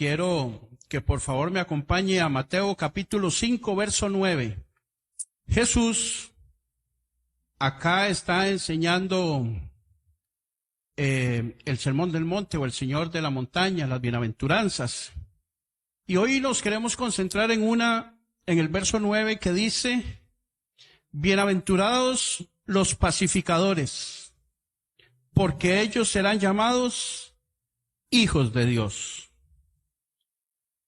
quiero que por favor me acompañe a Mateo capítulo 5, verso 9. Jesús acá está enseñando el Sermón del Monte o el Señor de la Montaña, las bienaventuranzas. Y hoy nos queremos concentrar en el verso 9 que dice: bienaventurados los pacificadores, porque ellos serán llamados hijos de Dios.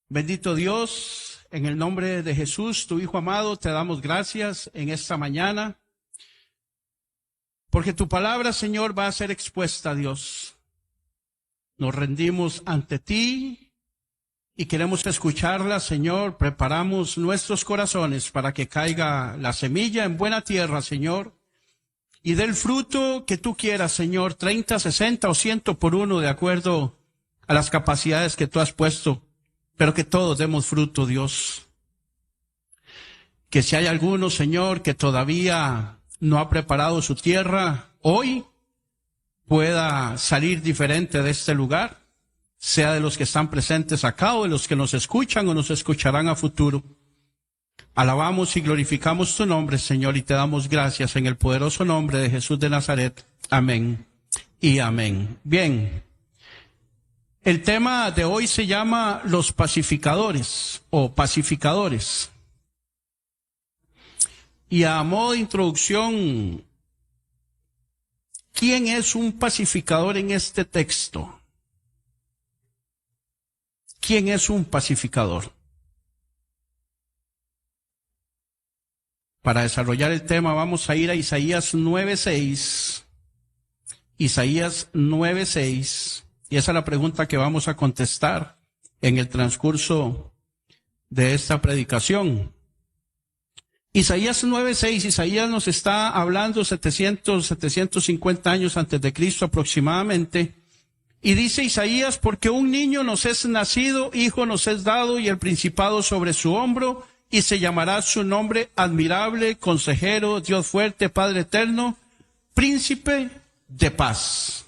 Bendito Dios, en el nombre de Jesús, tu Hijo amado, te damos gracias en esta mañana, porque tu palabra, Señor, va a ser expuesta a Dios. Nos rendimos ante ti y queremos escucharla, Señor. Preparamos nuestros corazones para que caiga la semilla en buena tierra, Señor, y dé el fruto que tú quieras, Señor, 30, 60 o 100 por uno, de acuerdo a las capacidades que tú has puesto, pero que todos demos fruto, Dios. Que si hay alguno, Señor, que todavía no ha preparado su tierra, hoy pueda salir diferente de este lugar, sea de los que están presentes acá o de los que nos escuchan o nos escucharán a futuro. Alabamos y glorificamos tu nombre, Señor, y te damos gracias en el poderoso nombre de Jesús de Nazaret. Amén y amén. Bien, el tema de hoy se llama los pacificadores o pacificadores. Y a modo de introducción, ¿quién es un pacificador en este texto? ¿Quién es un pacificador? Para desarrollar el tema vamos a ir a Isaías 9:6. Isaías 9:6. Y esa es la pregunta que vamos a contestar en el transcurso de esta predicación. Isaías 9:6, Isaías nos está hablando 750 años antes de Cristo aproximadamente. Y dice Isaías: porque un niño nos es nacido, hijo nos es dado, y el principado sobre su hombro, y se llamará su nombre admirable, consejero, Dios fuerte, Padre eterno, príncipe de paz.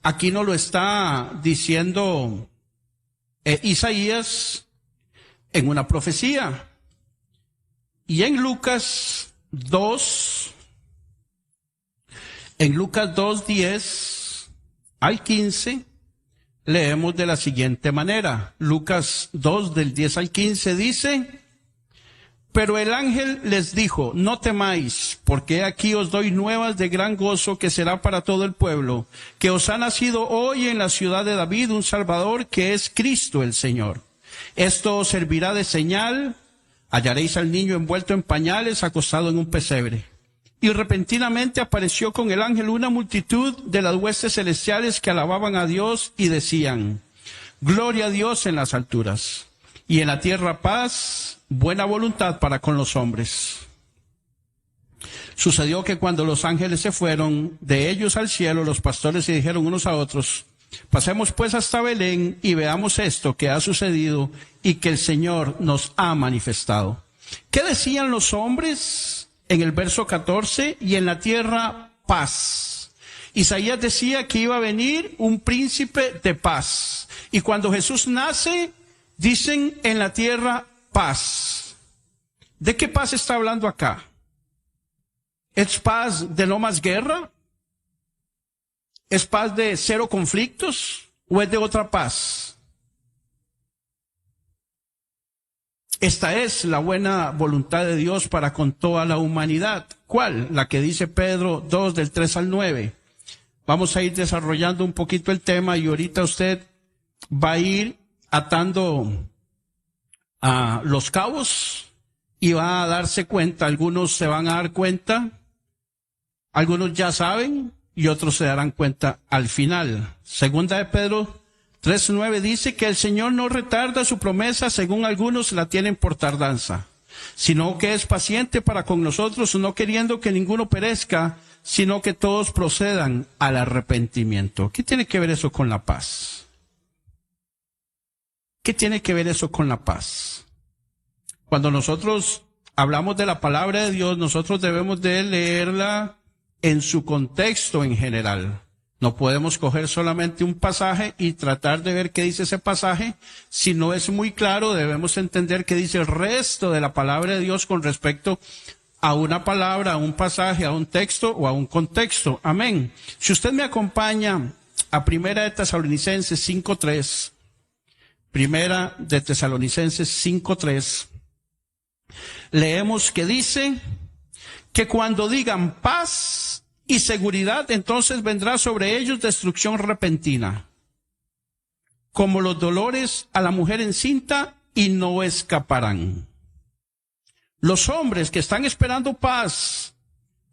Aquí nos lo está diciendo Isaías en una profecía. Y en Lucas 2, 10 al 15, leemos de la siguiente manera. Lucas 2, del 10 al 15 dice: pero el ángel les dijo: no temáis, porque aquí os doy nuevas de gran gozo, que será para todo el pueblo, que os ha nacido hoy en la ciudad de David un Salvador, que es Cristo el Señor. Esto os servirá de señal: hallaréis al niño envuelto en pañales, acostado en un pesebre. Y repentinamente apareció con el ángel una multitud de las huestes celestiales que alababan a Dios y decían: gloria a Dios en las alturas, y en la tierra paz, buena voluntad para con los hombres. Sucedió que cuando los ángeles se fueron de ellos al cielo, los pastores se dijeron unos a otros: pasemos pues hasta Belén y veamos esto que ha sucedido y que el Señor nos ha manifestado. ¿Qué decían los hombres en el verso 14? Y en la tierra paz. Isaías decía que iba a venir un príncipe de paz. Y cuando Jesús nace, dicen en la tierra paz. ¿De qué paz está hablando acá? ¿Es paz de no más guerra? ¿Es paz de cero conflictos? ¿O es de otra paz? Esta es la buena voluntad de Dios para con toda la humanidad. ¿Cuál? La que dice Pedro 2, del 3 al 9. Vamos a ir desarrollando un poquito el tema y ahorita usted va a ir atando a los cabos y va a darse cuenta. Algunos se van a dar cuenta, algunos ya saben y otros se darán cuenta al final. Segunda de Pedro 3:9 dice que el Señor no retarda su promesa, según algunos la tienen por tardanza, sino que es paciente para con nosotros, no queriendo que ninguno perezca, sino que todos procedan al arrepentimiento. ¿Qué tiene que ver eso con la paz? ¿Qué tiene que ver eso con la paz? Cuando nosotros hablamos de la palabra de Dios, nosotros debemos de leerla en su contexto en general. No podemos coger solamente un pasaje y tratar de ver qué dice ese pasaje. Si no es muy claro, debemos entender qué dice el resto de la palabra de Dios con respecto a una palabra, a un pasaje, a un texto o a un contexto. Amén. Si usted me acompaña a Primera de Tesalonicenses 5:3, Primera de Tesalonicenses 5:3, leemos que dice que cuando digan paz y seguridad, entonces vendrá sobre ellos destrucción repentina, como los dolores a la mujer encinta, y no escaparán. Los hombres que están esperando paz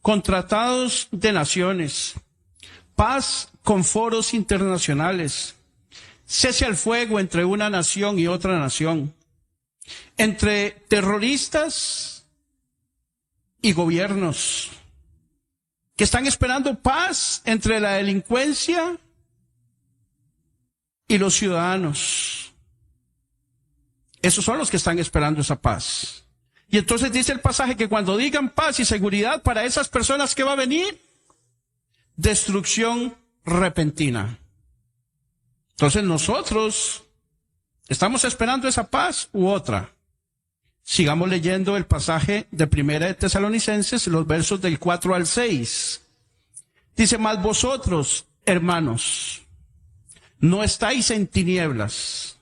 con tratados de naciones, paz con foros internacionales, cese al fuego entre una nación y otra nación, entre terroristas y gobiernos, que están esperando paz entre la delincuencia y los ciudadanos. Esos son los que están esperando esa paz. Y entonces dice el pasaje que cuando digan paz y seguridad para esas personas, ¿qué va a venir? Destrucción repentina. Entonces nosotros estamos esperando esa paz u otra. Sigamos leyendo el pasaje de Primera de Tesalonicenses, los versos del 4 al 6. Dice, mas vosotros, hermanos, no estáis en tinieblas,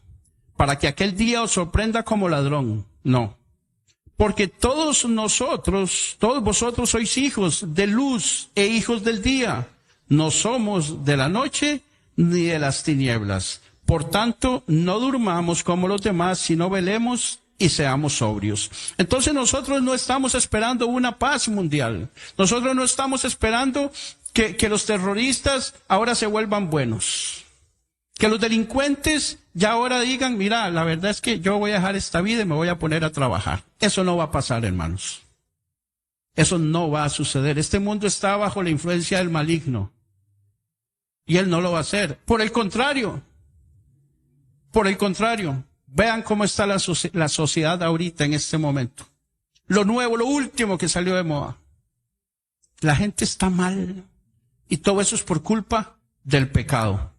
para que aquel día os sorprenda como ladrón. No. Porque todos vosotros sois hijos de luz e hijos del día. No somos de la noche ni de las tinieblas. Por tanto, no durmamos como los demás, sino velemos y seamos sobrios. Entonces nosotros no estamos esperando una paz mundial. Nosotros no estamos esperando que los terroristas ahora se vuelvan buenos. Que los delincuentes ya ahora digan, mira, la verdad es que yo voy a dejar esta vida y me voy a poner a trabajar. Eso no va a pasar, hermanos. Eso no va a suceder. Este mundo está bajo la influencia del maligno. Y él no lo va a hacer. Por el contrario, vean cómo está la sociedad ahorita en este momento. Lo nuevo, lo último que salió de moda. La gente está mal. Y todo eso es por culpa del pecado.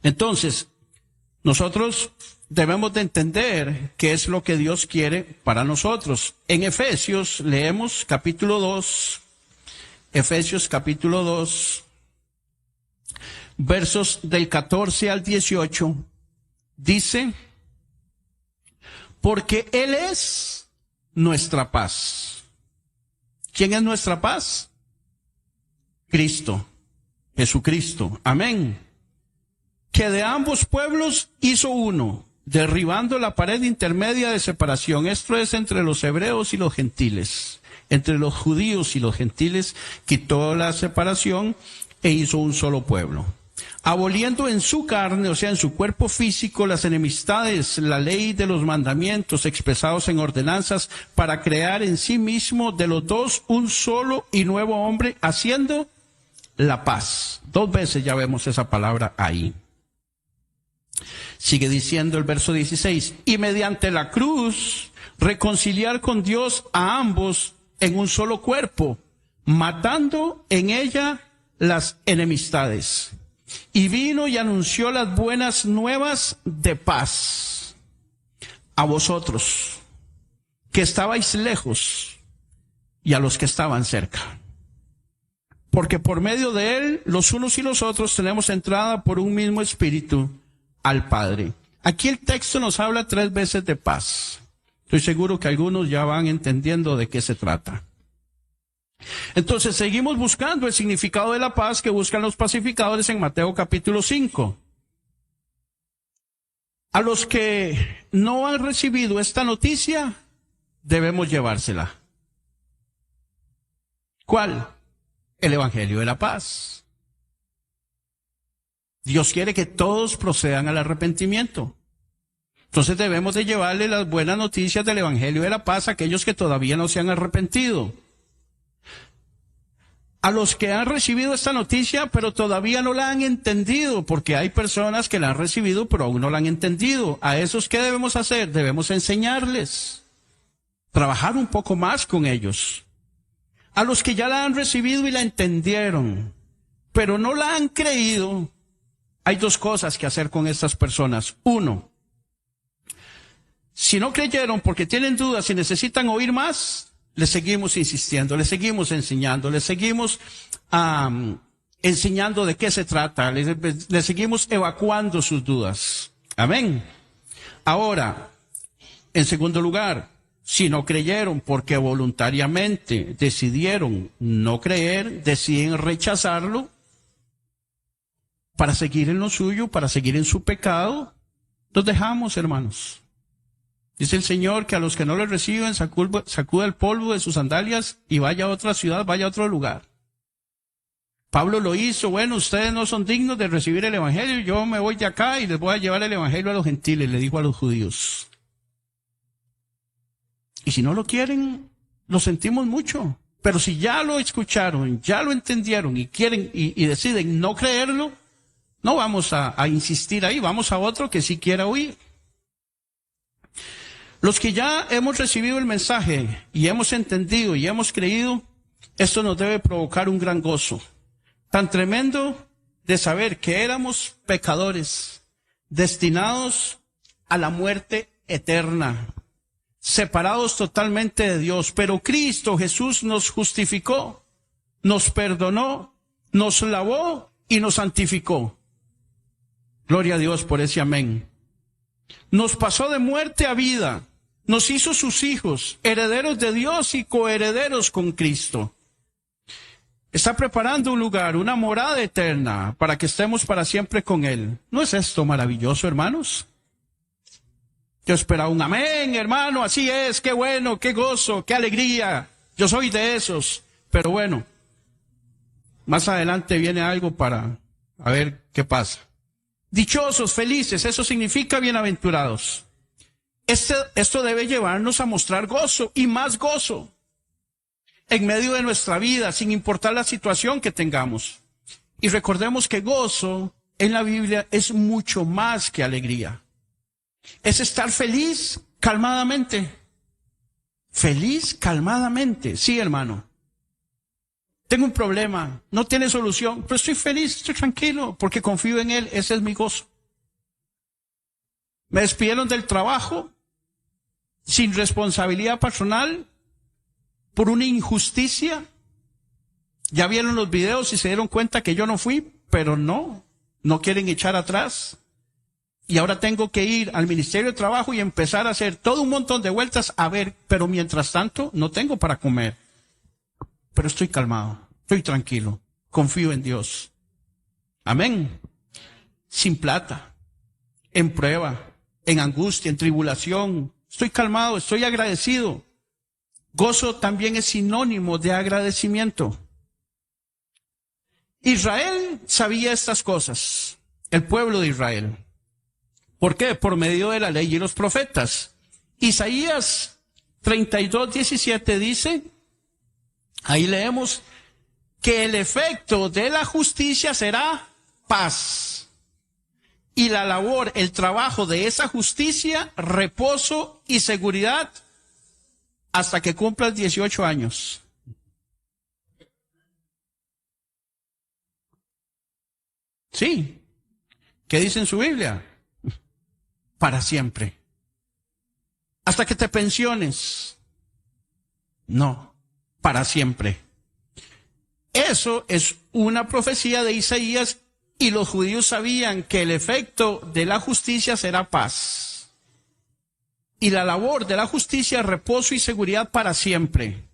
Entonces, nosotros debemos de entender qué es lo que Dios quiere para nosotros. En Efesios leemos capítulo 2, Efesios capítulo 2, versos del 14 al 18, dice, porque Él es nuestra paz. ¿Quién es nuestra paz? Cristo, Jesucristo. Amén. Que de ambos pueblos hizo uno, derribando la pared intermedia de separación. Esto es entre los hebreos y los gentiles. Entre los judíos y los gentiles quitó la separación e hizo un solo pueblo. Aboliendo en su carne, o sea, en su cuerpo físico, las enemistades, la ley de los mandamientos expresados en ordenanzas, para crear en sí mismo de los dos un solo y nuevo hombre, haciendo la paz. 2 veces ya vemos esa palabra ahí. Sigue diciendo el verso 16, y mediante la cruz reconciliar con Dios a ambos en un solo cuerpo, matando en ella las enemistades. Y vino y anunció las buenas nuevas de paz a vosotros, que estabais lejos, y a los que estaban cerca. Porque por medio de él, los unos y los otros tenemos entrada por un mismo espíritu al Padre. Aquí el texto nos habla 3 veces de paz. Estoy seguro que algunos ya van entendiendo de qué se trata. Entonces seguimos buscando el significado de la paz que buscan los pacificadores en Mateo capítulo 5. A los que no han recibido esta noticia, debemos llevársela. ¿Cuál? El Evangelio de la paz. Dios quiere que todos procedan al arrepentimiento. Entonces debemos de llevarle las buenas noticias del Evangelio de la paz a aquellos que todavía no se han arrepentido. A los que han recibido esta noticia, pero todavía no la han entendido, porque hay personas que la han recibido, pero aún no la han entendido. A esos, ¿qué debemos hacer? Debemos enseñarles, trabajar un poco más con ellos. A los que ya la han recibido y la entendieron, pero no la han creído, hay dos cosas que hacer con estas personas. Uno, si no creyeron porque tienen dudas y necesitan oír más, les seguimos insistiendo, les seguimos enseñando, les seguimos enseñando de qué se trata, les seguimos evacuando sus dudas. Amén. Ahora, en segundo lugar, si no creyeron porque voluntariamente decidieron no creer, deciden rechazarlo para seguir en lo suyo, para seguir en su pecado, los dejamos, hermanos. Dice el Señor que a los que no le reciben sacuda el polvo de sus sandalias y vaya a otra ciudad, vaya a otro lugar. Pablo lo hizo. Bueno, ustedes no son dignos de recibir el evangelio, yo me voy de acá y les voy a llevar el evangelio a los gentiles, le dijo a los judíos. Y si no lo quieren, lo sentimos mucho. Pero si ya lo escucharon, ya lo entendieron y quieren y deciden no creerlo, no vamos a insistir ahí, vamos a otro que sí quiera oír. Los que ya hemos recibido el mensaje y hemos entendido y hemos creído, esto nos debe provocar un gran gozo, tan tremendo de saber que éramos pecadores, destinados a la muerte eterna, separados totalmente de Dios, pero Cristo Jesús nos justificó, nos perdonó, nos lavó y nos santificó. Gloria a Dios por ese amén. Nos pasó de muerte a vida, nos hizo sus hijos, herederos de Dios y coherederos con Cristo. Está preparando un lugar, una morada eterna, para que estemos para siempre con Él. ¿No es esto maravilloso, hermanos? Yo esperaba un amén, hermano, así es, qué bueno, qué gozo, qué alegría. Yo soy de esos, pero bueno, más adelante viene algo para a ver qué pasa. Dichosos, felices, eso significa bienaventurados. Esto debe llevarnos a mostrar gozo y más gozo en medio de nuestra vida, sin importar la situación que tengamos. Y recordemos que gozo en la Biblia es mucho más que alegría. Es estar feliz calmadamente. Feliz calmadamente. Sí, hermano. Tengo un problema, no tiene solución, pero estoy feliz, estoy tranquilo, porque confío en Él, ese es mi gozo. Me despidieron del trabajo, sin responsabilidad personal, por una injusticia. Ya vieron los videos y se dieron cuenta que yo no fui, pero no quieren echar atrás. Y ahora tengo que ir al Ministerio de Trabajo y empezar a hacer todo un montón de vueltas a ver, pero mientras tanto no tengo para comer. Pero estoy calmado, estoy tranquilo, confío en Dios. Amén. Sin plata, en prueba, en angustia, en tribulación, estoy calmado, estoy agradecido. Gozo también es sinónimo de agradecimiento. Israel sabía estas cosas, el pueblo de Israel. ¿Por qué? Por medio de la ley y los profetas. Isaías 32:17 dice, ahí leemos, que el efecto de la justicia será paz. Y la labor, el trabajo de esa justicia, reposo y seguridad hasta que cumplas 18 años. Sí. ¿Qué dice en su Biblia? Para siempre. Hasta que te pensiones. No, para siempre. Eso es una profecía de Isaías y los judíos sabían que el efecto de la justicia será paz. Y la labor de la justicia, reposo y seguridad para siempre.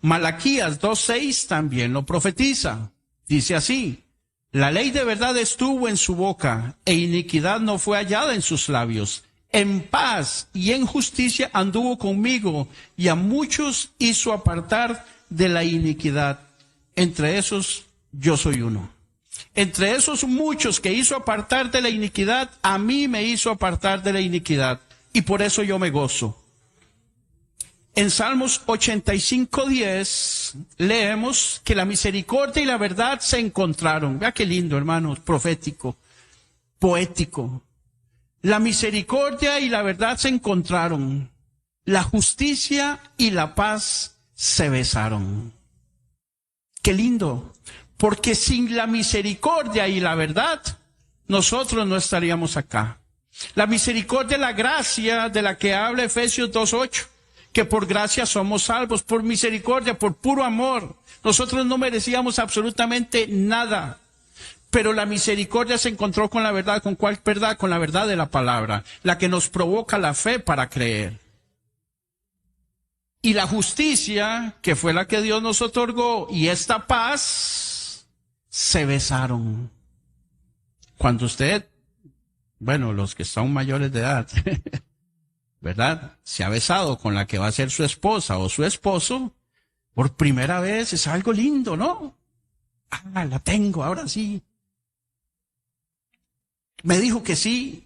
Malaquías 2:6 también lo profetiza. Dice así, la ley de verdad estuvo en su boca e iniquidad no fue hallada en sus labios. En paz y en justicia anduvo conmigo y a muchos hizo apartar de la iniquidad. Entre esos yo soy uno. Entre esos muchos que hizo apartar de la iniquidad, a mí me hizo apartar de la iniquidad. Y por eso yo me gozo. En Salmos 85:10 leemos que la misericordia y la verdad se encontraron. Vea qué lindo, hermanos, profético, poético. La misericordia y la verdad se encontraron. La justicia y la paz se besaron. Qué lindo. Porque sin la misericordia y la verdad, nosotros no estaríamos acá. La misericordia, la gracia de la que habla Efesios 2:8, que por gracia somos salvos, por misericordia, por puro amor. Nosotros no merecíamos absolutamente nada. Pero la misericordia se encontró con la verdad. ¿Con cuál verdad? Con la verdad de la palabra, la que nos provoca la fe para creer. Y la justicia, que fue la que Dios nos otorgó, y esta paz, se besaron. Cuando usted, bueno, los que son mayores de edad, ¿verdad?, se ha besado con la que va a ser su esposa o su esposo, por primera vez es algo lindo, ¿no? Ah, la tengo, ahora sí. Me dijo que sí.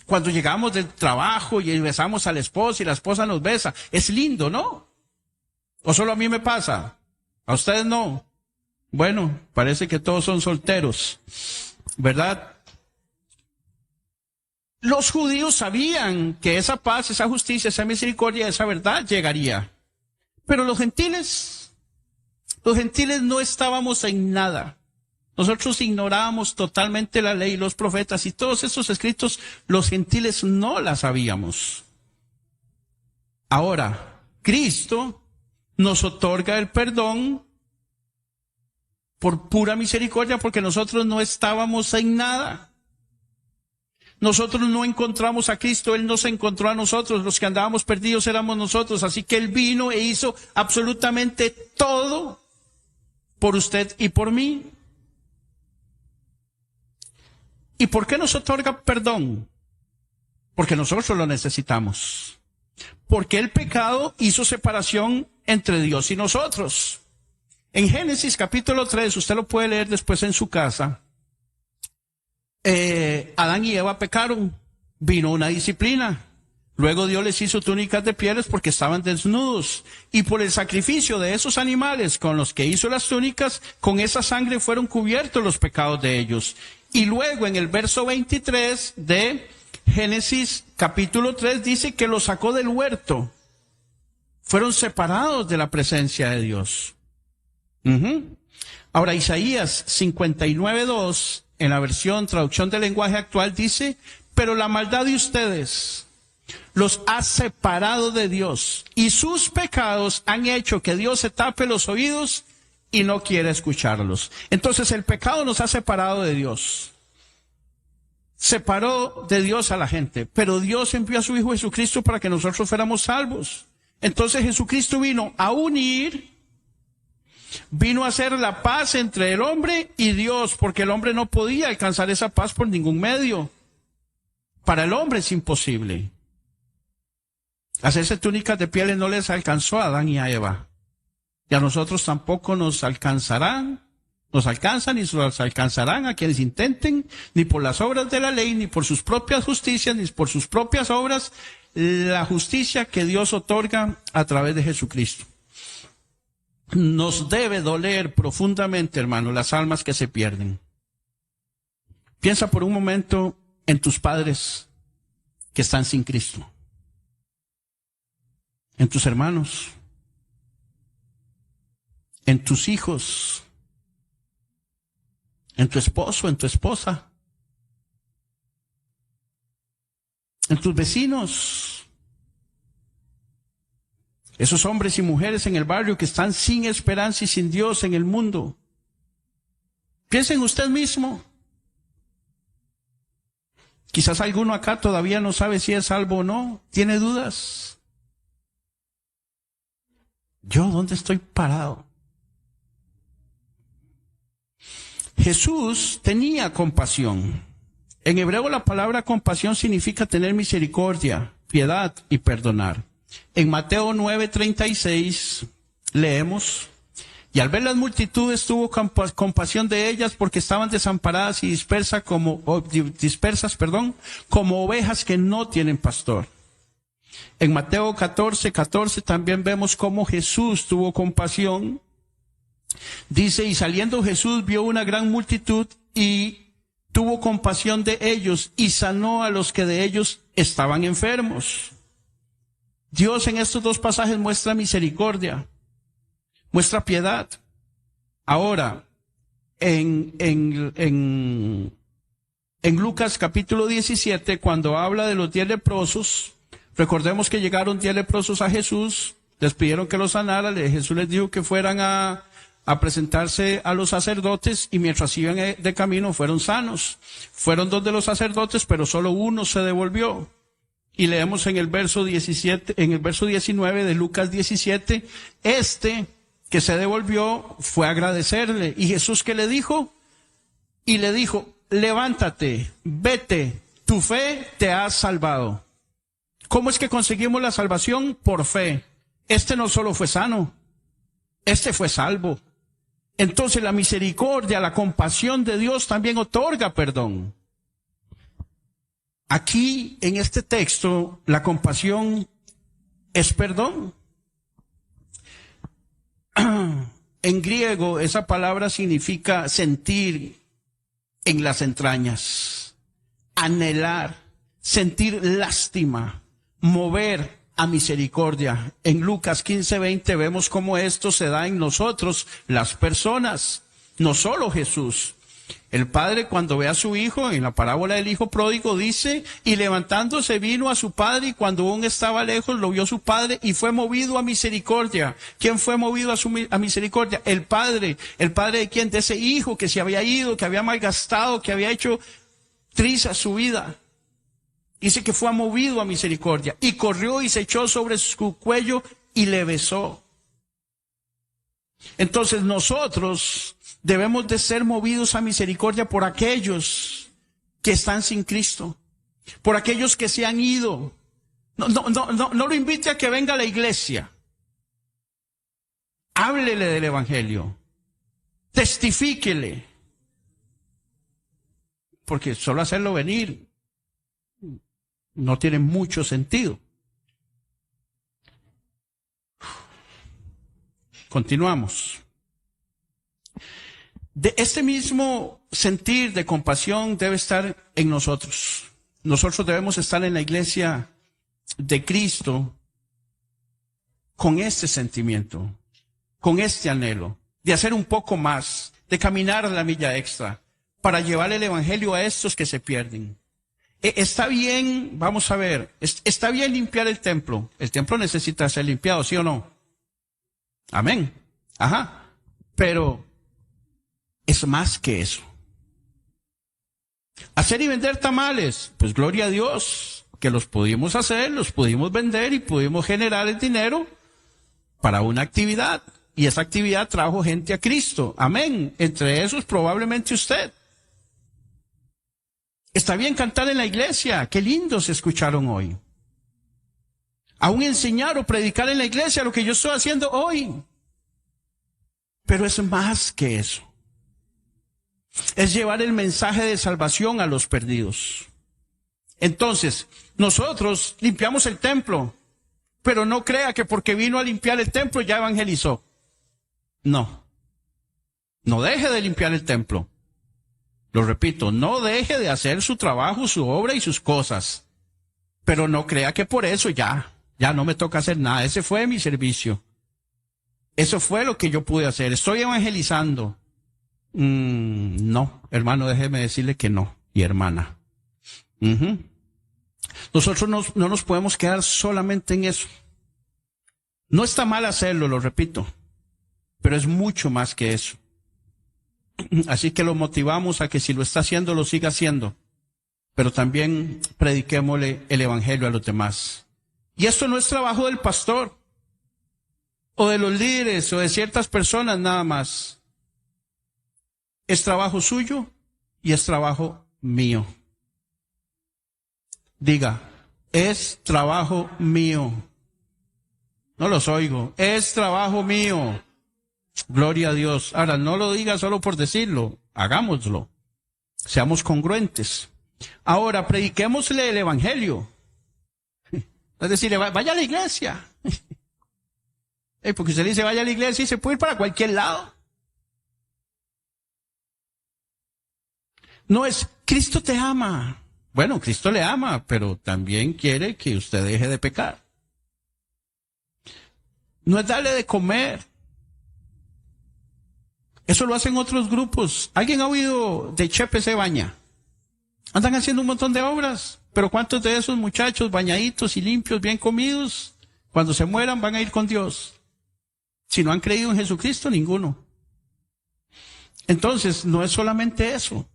Cuando llegamos del trabajo y besamos a la esposa y la esposa nos besa, es lindo, ¿no? ¿O solo a mí me pasa? ¿A ustedes no? Bueno, parece que todos son solteros, ¿verdad? Los judíos sabían que esa paz, esa justicia, esa misericordia, esa verdad llegaría. Pero los gentiles no estábamos en nada. Nosotros ignorábamos totalmente la ley, los profetas y todos esos escritos, los gentiles no las sabíamos. Ahora, Cristo nos otorga el perdón por pura misericordia, porque nosotros no estábamos en nada. Nosotros no encontramos a Cristo, Él nos encontró a nosotros. Los que andábamos perdidos éramos nosotros. Así que Él vino e hizo absolutamente todo por usted y por mí. ¿Y por qué nos otorga perdón? Porque nosotros lo necesitamos. Porque el pecado hizo separación entre Dios y nosotros. En Génesis capítulo 3, usted lo puede leer después en su casa, Adán y Eva pecaron, vino una disciplina. Luego Dios les hizo túnicas de pieles porque estaban desnudos. Y por el sacrificio de esos animales con los que hizo las túnicas, con esa sangre fueron cubiertos los pecados de ellos. Y luego en el verso 23 de Génesis capítulo 3 dice que los sacó del huerto. Fueron separados de la presencia de Dios. Ahora Isaías 59:2, en la versión traducción del lenguaje actual, dice: pero la maldad de ustedes los ha separado de Dios, y sus pecados han hecho que Dios se tape los oídos y no quiere escucharlos. Entonces el pecado nos ha separado de Dios. Separó de Dios a la gente, pero Dios envió a su Hijo Jesucristo para que nosotros fuéramos salvos. Entonces Jesucristo vino a unir, vino a hacer la paz entre el hombre y Dios, porque el hombre no podía alcanzar esa paz por ningún medio. Para el hombre es imposible. Hacerse túnicas de pieles no les alcanzó a Adán y a Eva. Y a nosotros tampoco nos alcanzan y nos alcanzarán a quienes intenten, ni por las obras de la ley, ni por sus propias justicias, ni por sus propias obras, la justicia que Dios otorga a través de Jesucristo. Nos debe doler profundamente, hermano, las almas que se pierden. Piensa por un momento en tus padres que están sin Cristo, en tus hermanos, en tus hijos, en tu esposo, en tu esposa, en tus vecinos, esos hombres y mujeres en el barrio que están sin esperanza y sin Dios en el mundo. Piensa en usted mismo. Quizás alguno acá todavía no sabe si es salvo o no, tiene dudas. ¿Yo dónde estoy parado? Jesús tenía compasión. En hebreo la palabra compasión significa tener misericordia, piedad y perdonar. En Mateo 9:36 leemos: y al ver las multitudes tuvo compasión de ellas porque estaban desamparadas y dispersas como ovejas que no tienen pastor. En Mateo 14:14 también vemos cómo Jesús tuvo compasión. Dice: y saliendo Jesús vio una gran multitud y tuvo compasión de ellos y sanó a los que de ellos estaban enfermos. Dios en estos dos pasajes muestra misericordia, muestra piedad. Ahora, en Lucas capítulo 17, cuando habla de los 10 leprosos, recordemos que llegaron 10 leprosos a Jesús, les pidieron que los sanara, Jesús les dijo que fueran a presentarse a los sacerdotes, y mientras iban de camino fueron sanos. Fueron 2 de los sacerdotes, pero solo uno se devolvió. Y leemos en el verso 19 de Lucas 17, que se devolvió fue a agradecerle. ¿Y Jesús qué le dijo? Y le dijo, levántate, vete, tu fe te ha salvado. ¿Cómo es que conseguimos la salvación? Por fe. No solo fue sano, fue salvo. Entonces la misericordia, la compasión de Dios también otorga perdón. Aquí, en este texto, la compasión es perdón. En griego, esa palabra significa sentir en las entrañas, anhelar, sentir lástima, mover a misericordia. En Lucas 15:20 vemos cómo esto se da en nosotros, las personas, no solo Jesús. El padre, cuando ve a su hijo, en la parábola del hijo pródigo, dice, y levantándose vino a su padre, y cuando aún estaba lejos lo vio su padre y fue movido a misericordia. ¿Quién fue movido a misericordia? El padre. ¿El padre de quién? De ese hijo que se había ido, que había malgastado, que había hecho trizas su vida. Dice que fue movido a misericordia y corrió y se echó sobre su cuello y le besó. Entonces nosotros debemos de ser movidos a misericordia por aquellos que están sin Cristo, por aquellos que se han ido. No lo invite a que venga a la iglesia. Háblele del evangelio. Testifíquele. Porque solo hacerlo venir no tiene mucho sentido. Continuamos. De este mismo sentir de compasión debe estar en nosotros. Nosotros debemos estar en la iglesia de Cristo con este sentimiento, con este anhelo, de hacer un poco más, de caminar la milla extra para llevar el evangelio a estos que se pierden. Está bien, vamos a ver, está bien limpiar el templo. El templo necesita ser limpiado, ¿sí o no? Amén. Ajá. Pero es más que eso. Hacer y vender tamales, pues gloria a Dios, que los pudimos hacer, los pudimos vender y pudimos generar el dinero para una actividad. Y esa actividad trajo gente a Cristo. Amén. Entre esos probablemente usted. Está bien cantar en la iglesia. Qué lindo se escucharon hoy. Aún enseñar o predicar en la iglesia lo que yo estoy haciendo hoy. Pero es más que eso. Es llevar el mensaje de salvación a los perdidos. Entonces, nosotros limpiamos el templo, pero no crea que porque vino a limpiar el templo ya evangelizó. No. No deje de limpiar el templo. Lo repito, no deje de hacer su trabajo, su obra y sus cosas. Pero no crea que por eso ya no me toca hacer nada. Ese fue mi servicio. Eso fue lo que yo pude hacer. Estoy evangelizando. No, hermano, déjeme decirle que no. Y hermana. Nosotros no nos podemos quedar solamente en eso. No está mal hacerlo, lo repito. Pero es mucho más que eso. Así que lo motivamos a que si lo está haciendo, lo siga haciendo. Pero también prediquémosle el evangelio a los demás. Y esto no es trabajo del pastor, o de los líderes, o de ciertas personas nada más. Es trabajo suyo y es trabajo mío. Diga, es trabajo mío. No los oigo. Es trabajo mío. Gloria a Dios. Ahora, no lo diga solo por decirlo. Hagámoslo. Seamos congruentes. Ahora, prediquémosle el evangelio. Es decir, vaya a la iglesia. Porque usted dice vaya a la iglesia y se puede ir para cualquier lado. No es, Cristo te ama. Bueno, Cristo le ama, pero también quiere que usted deje de pecar. No es darle de comer. Eso lo hacen otros grupos. ¿Alguien ha oído de Chepe se baña? Andan haciendo un montón de obras, pero ¿cuántos de esos muchachos bañaditos y limpios, bien comidos, cuando se mueran van a ir con Dios? Si no han creído en Jesucristo, ninguno. Entonces, no es solamente eso.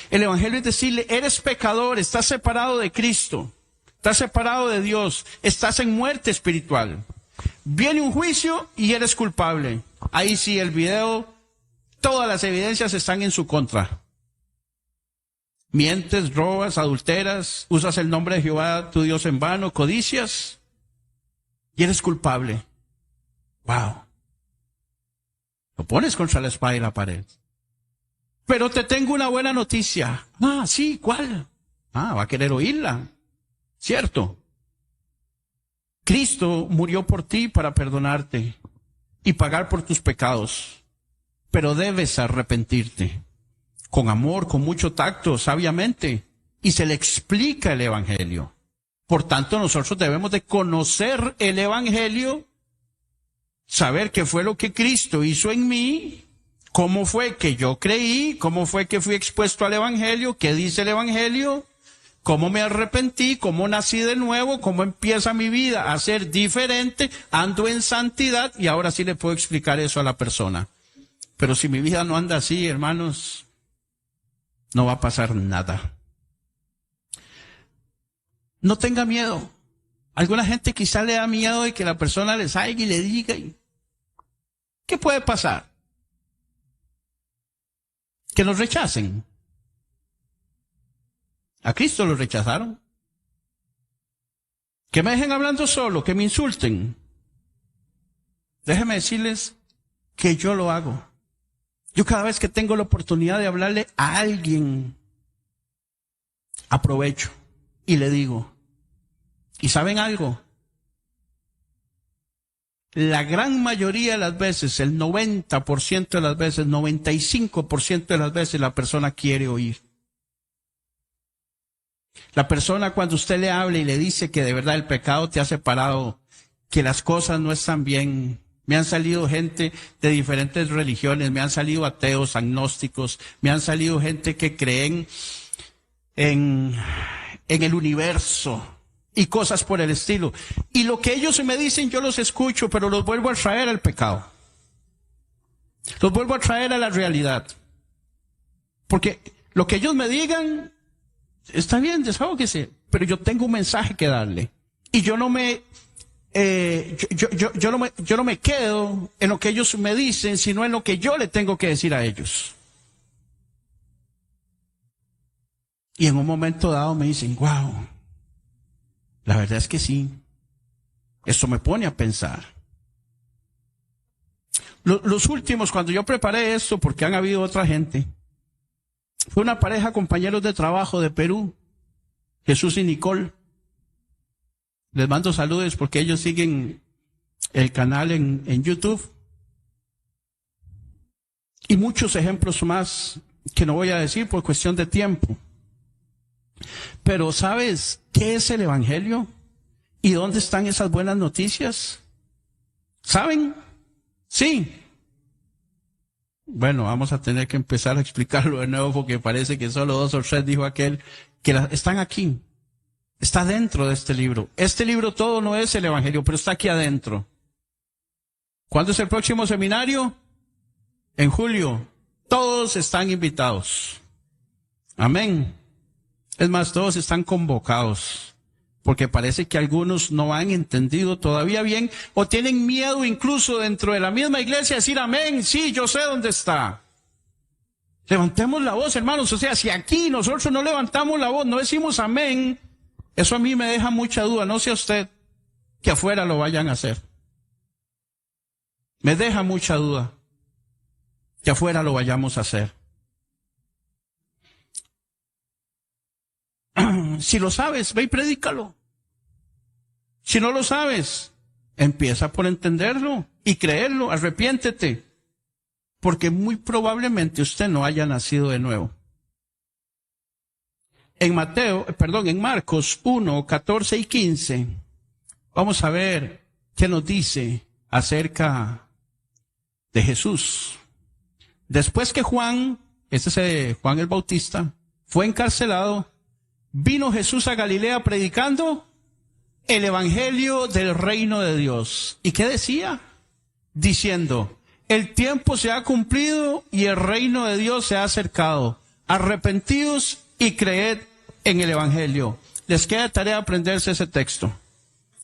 El evangelio es decirle, eres pecador, estás separado de Cristo, estás separado de Dios, estás en muerte espiritual. Viene un juicio y eres culpable. Ahí sí, el video, todas las evidencias están en su contra. Mientes, robas, adulteras, usas el nombre de Jehová, tu Dios, en vano, codicias, y eres culpable. Wow. Lo pones contra la espada y la pared. Pero te tengo una buena noticia. Ah, sí, ¿cuál? Ah, va a querer oírla. Cierto. Cristo murió por ti para perdonarte y pagar por tus pecados. Pero debes arrepentirte. Con amor, con mucho tacto, sabiamente. Y se le explica el evangelio. Por tanto, nosotros debemos de conocer el evangelio, saber qué fue lo que Cristo hizo en mí, cómo fue que yo creí, cómo fue que fui expuesto al evangelio, qué dice el evangelio, cómo me arrepentí, cómo nací de nuevo, cómo empieza mi vida a ser diferente, ando en santidad, y ahora sí le puedo explicar eso a la persona. Pero si mi vida no anda así, hermanos, no va a pasar nada. No tenga miedo. Alguna gente quizá le da miedo de que la persona le salga y le diga, ¿qué puede pasar? Que nos rechacen. A Cristo lo rechazaron. Que me dejen hablando solo, que me insulten. Déjenme decirles que yo lo hago. Yo cada vez que tengo la oportunidad de hablarle a alguien, aprovecho y le digo, ¿y saben algo? La gran mayoría de las veces, el 90% de las veces, 95% de las veces la persona quiere oír. La persona cuando usted le habla y le dice que de verdad el pecado te ha separado, que las cosas no están bien. Me han salido gente de diferentes religiones, me han salido ateos, agnósticos, me han salido gente que creen en el universo y cosas por el estilo. Y lo que ellos me dicen yo los escucho, pero los vuelvo a traer al pecado. Los vuelvo a traer a la realidad. Porque lo que ellos me digan, está bien, desahógese, pero yo tengo un mensaje que darle. Y yo no me... yo no me quedo en lo que ellos me dicen, sino en lo que yo le tengo que decir a ellos. Y en un momento dado me dicen, wow, la verdad es que sí. Esto me pone a pensar. Los últimos, cuando yo preparé esto, porque han habido otra gente, fue una pareja, compañeros de trabajo de Perú, Jesús y Nicole. Les mando saludos porque ellos siguen el canal en YouTube. Y muchos ejemplos más que no voy a decir por cuestión de tiempo. Pero ¿sabes qué es el evangelio? ¿Y dónde están esas buenas noticias? ¿Saben? Sí. Bueno, vamos a tener que empezar a explicarlo de nuevo porque parece que solo 2 o 3 dijo aquel que están aquí. Está dentro de este libro. Este libro todo no es el evangelio, pero está aquí adentro. ¿Cuándo es el próximo seminario? En julio. Todos están invitados. Amén. Es más, todos están convocados. Porque parece que algunos no han entendido todavía bien o tienen miedo incluso dentro de la misma iglesia a decir amén. Sí, yo sé dónde está. Levantemos la voz, hermanos. O sea, si aquí nosotros no levantamos la voz, no decimos amén, eso a mí me deja mucha duda. No sé a usted que afuera lo vayan a hacer. Me deja mucha duda que afuera lo vayamos a hacer. Si lo sabes, ve y predícalo. Si no lo sabes, empieza por entenderlo y creerlo, arrepiéntete. Porque muy probablemente usted no haya nacido de nuevo. En Marcos 1, 14 y 15, vamos a ver qué nos dice acerca de Jesús. Después que Juan el Bautista, fue encarcelado, vino Jesús a Galilea predicando el evangelio del reino de Dios. ¿Y qué decía? Diciendo, el tiempo se ha cumplido y el reino de Dios se ha acercado. Arrepentidos y creed en el evangelio. Les queda tarea aprenderse ese texto.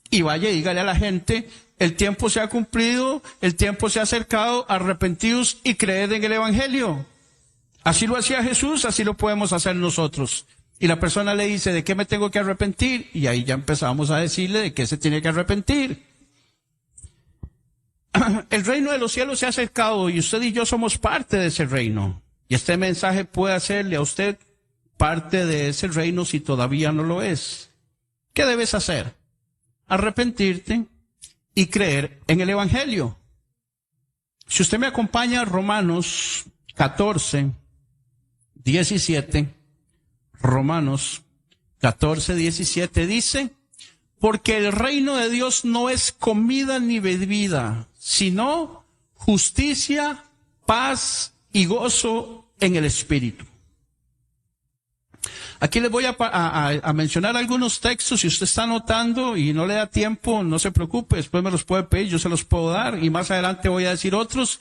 Y vaya y dígale a la gente, el tiempo se ha cumplido, el tiempo se ha acercado, arrepentidos y creed en el evangelio. Así lo hacía Jesús, así lo podemos hacer nosotros. Y la persona le dice, ¿de qué me tengo que arrepentir? Y ahí ya empezamos a decirle de qué se tiene que arrepentir. El reino de los cielos se ha acercado y usted y yo somos parte de ese reino. Y este mensaje puede hacerle a usted parte de ese reino si todavía no lo es. ¿Qué debes hacer? Arrepentirte y creer en el evangelio. Si usted me acompaña a Romanos 14, 17, Romanos 14, 17 dice, porque el reino de Dios no es comida ni bebida, sino justicia, paz y gozo en el Espíritu. Aquí les voy a mencionar algunos textos. Si usted está anotando y no le da tiempo, no se preocupe, después me los puede pedir, yo se los puedo dar y más adelante voy a decir otros.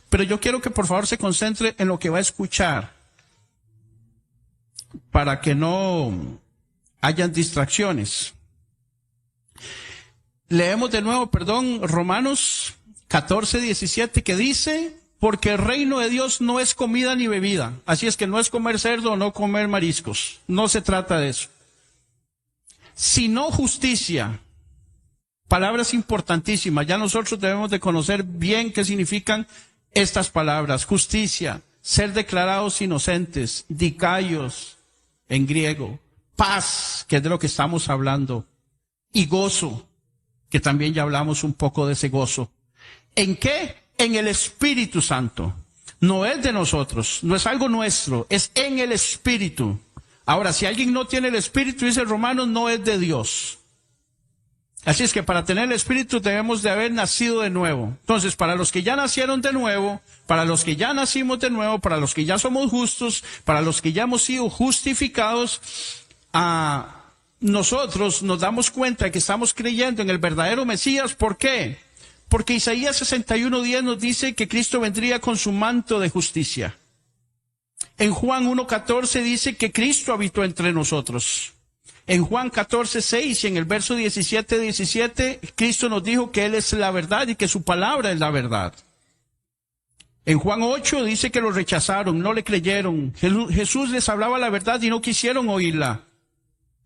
Pero yo quiero que por favor se concentre en lo que va a escuchar para que no hayan distracciones. Leemos de nuevo, Romanos 14, 17 que dice, porque el reino de Dios no es comida ni bebida. Así es que no es comer cerdo o no comer mariscos. No se trata de eso. Sino justicia. Palabras importantísimas. Ya nosotros debemos de conocer bien qué significan estas palabras. Justicia, ser declarados inocentes, dikaios en griego. Paz, que es de lo que estamos hablando. Y gozo, que también ya hablamos un poco de ese gozo. ¿En qué? En el Espíritu Santo. No es de nosotros, no es algo nuestro, es en el Espíritu. Ahora, si alguien no tiene el Espíritu, dice Romanos, no es de Dios. Así es que para tener el Espíritu debemos de haber nacido de nuevo. Entonces, para los que ya nacieron de nuevo, para los que ya nacimos de nuevo, para los que ya somos justos, para los que ya hemos sido justificados, nosotros nos damos cuenta de que estamos creyendo en el verdadero Mesías. ¿Por qué? Porque Isaías 61:10 nos dice que Cristo vendría con su manto de justicia. En Juan 1:14 dice que Cristo habitó entre nosotros. En Juan 14:6 y en el verso 17, Cristo nos dijo que Él es la verdad y que su palabra es la verdad. En Juan 8 dice que lo rechazaron, no le creyeron. Jesús les hablaba la verdad y no quisieron oírla.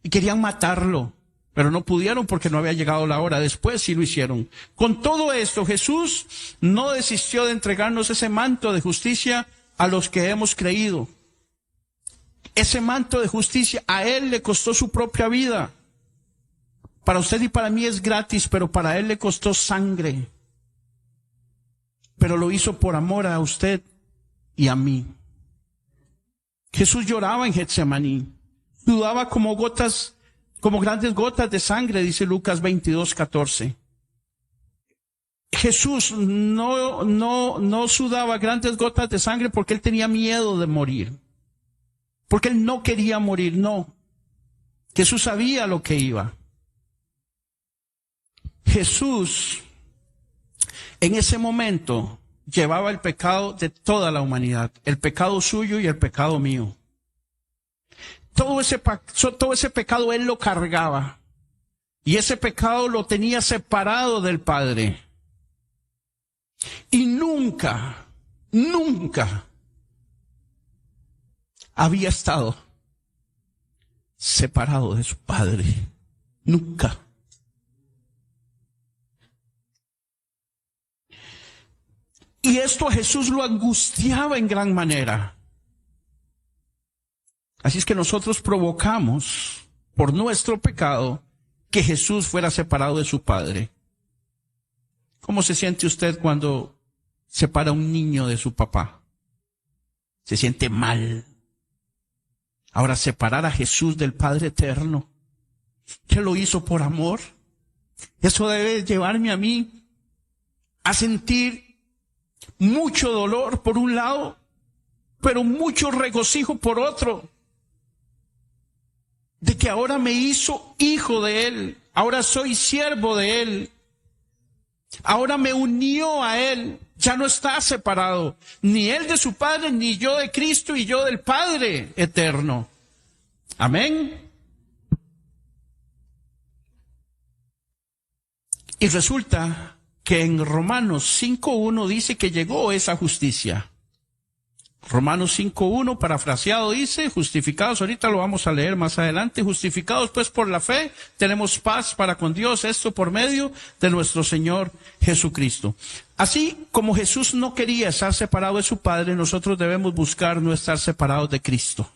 Y querían matarlo. Pero no pudieron porque no había llegado la hora. Después sí lo hicieron. Con todo esto, Jesús no desistió de entregarnos ese manto de justicia a los que hemos creído. Ese manto de justicia a Él le costó su propia vida. Para usted y para mí es gratis, pero para Él le costó sangre. Pero lo hizo por amor a usted y a mí. Jesús lloraba en Getsemaní. Sudaba como grandes gotas de sangre, dice Lucas 22:14. Jesús no sudaba grandes gotas de sangre porque Él tenía miedo de morir. Porque Él no quería morir, no. Jesús sabía lo que iba. Jesús, en ese momento, llevaba el pecado de toda la humanidad. El pecado suyo y el pecado mío. Todo ese pecado Él lo cargaba. Y ese pecado lo tenía separado del Padre. Y nunca había estado separado de su Padre. Nunca. Y esto a Jesús lo angustiaba en gran manera. Así es que nosotros provocamos por nuestro pecado que Jesús fuera separado de su Padre. ¿Cómo se siente usted cuando separa a un niño de su papá? Se siente mal. Ahora, separar a Jesús del Padre Eterno, que lo hizo por amor, eso debe llevarme a mí a sentir mucho dolor por un lado, pero mucho regocijo por otro, de que ahora me hizo hijo de Él, ahora soy siervo de Él, ahora me unió a Él, ya no está separado, ni Él de su Padre, ni yo de Cristo y yo del Padre eterno. Amén. Y resulta que en Romanos 5.1 dice que llegó esa justicia. Romanos 5.1, parafraseado, dice, justificados, ahorita lo vamos a leer más adelante, justificados pues por la fe, tenemos paz para con Dios, esto por medio de nuestro Señor Jesucristo. Así como Jesús no quería estar separado de su Padre, nosotros debemos buscar no estar separados de Cristo.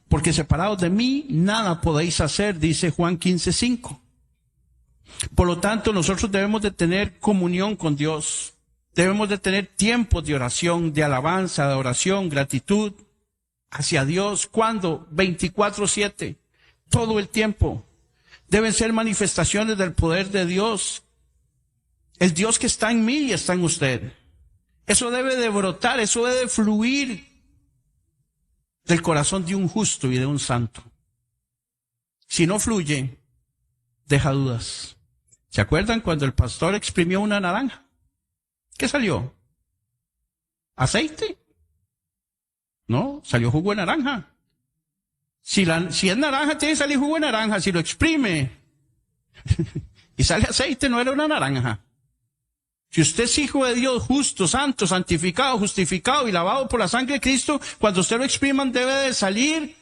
Porque separados de mí, nada podéis hacer, dice Juan 15.5. Por lo tanto, nosotros debemos de tener comunión con Dios. Debemos de tener tiempos de oración, de alabanza, de oración, gratitud hacia Dios. ¿Cuándo? 24/7, todo el tiempo. Deben ser manifestaciones del poder de Dios. El Dios que está en mí y está en usted. Eso debe de brotar, eso debe de fluir del corazón de un justo y de un santo. Si no fluye, deja dudas. ¿Se acuerdan cuando el pastor exprimió una naranja? ¿Qué salió? ¿Aceite? No, salió jugo de naranja. Si es naranja, tiene que salir jugo de naranja. Si lo exprime y sale aceite, no era una naranja. Si usted es hijo de Dios, justo, santo, santificado, justificado y lavado por la sangre de Cristo, cuando usted lo expriman debe de salir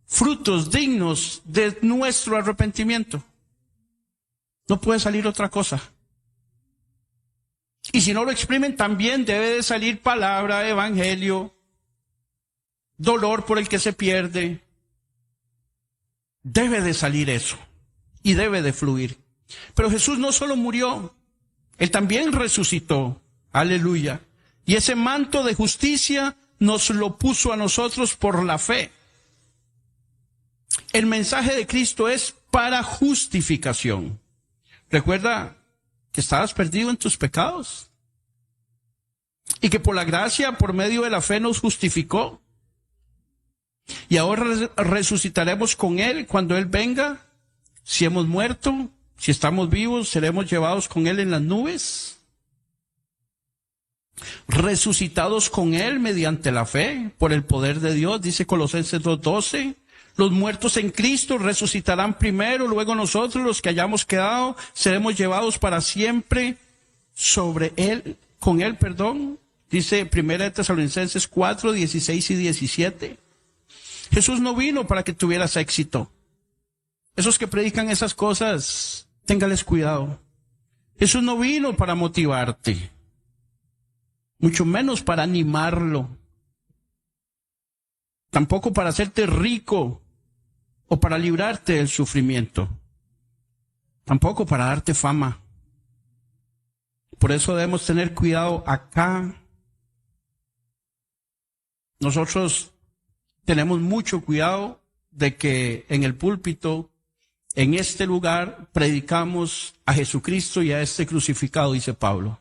frutos dignos de nuestro arrepentimiento. No puede salir otra cosa. Y si no lo exprimen, también debe de salir palabra, evangelio, dolor por el que se pierde. Debe de salir eso y debe de fluir. Pero Jesús no solo murió, Él también resucitó. Aleluya. Y ese manto de justicia nos lo puso a nosotros por la fe. El mensaje de Cristo es para justificación. Recuerda que estabas perdido en tus pecados y que por la gracia, por medio de la fe, nos justificó. Y ahora resucitaremos con Él cuando Él venga. Si hemos muerto, si estamos vivos, seremos llevados con Él en las nubes. Resucitados con Él mediante la fe, por el poder de Dios, dice Colosenses 2:12. Los muertos en Cristo resucitarán primero, luego nosotros, los que hayamos quedado, seremos llevados para siempre con Él, dice 1 Tesalonicenses 4:16 y 17. Jesús no vino para que tuvieras éxito. Esos que predican esas cosas, téngales cuidado. Jesús no vino para motivarte, mucho menos para animarlo. Tampoco para hacerte rico o para librarte del sufrimiento. Tampoco para darte fama. Por eso debemos tener cuidado acá. Nosotros tenemos mucho cuidado de que en el púlpito, en este lugar, predicamos a Jesucristo y a este crucificado, dice Pablo.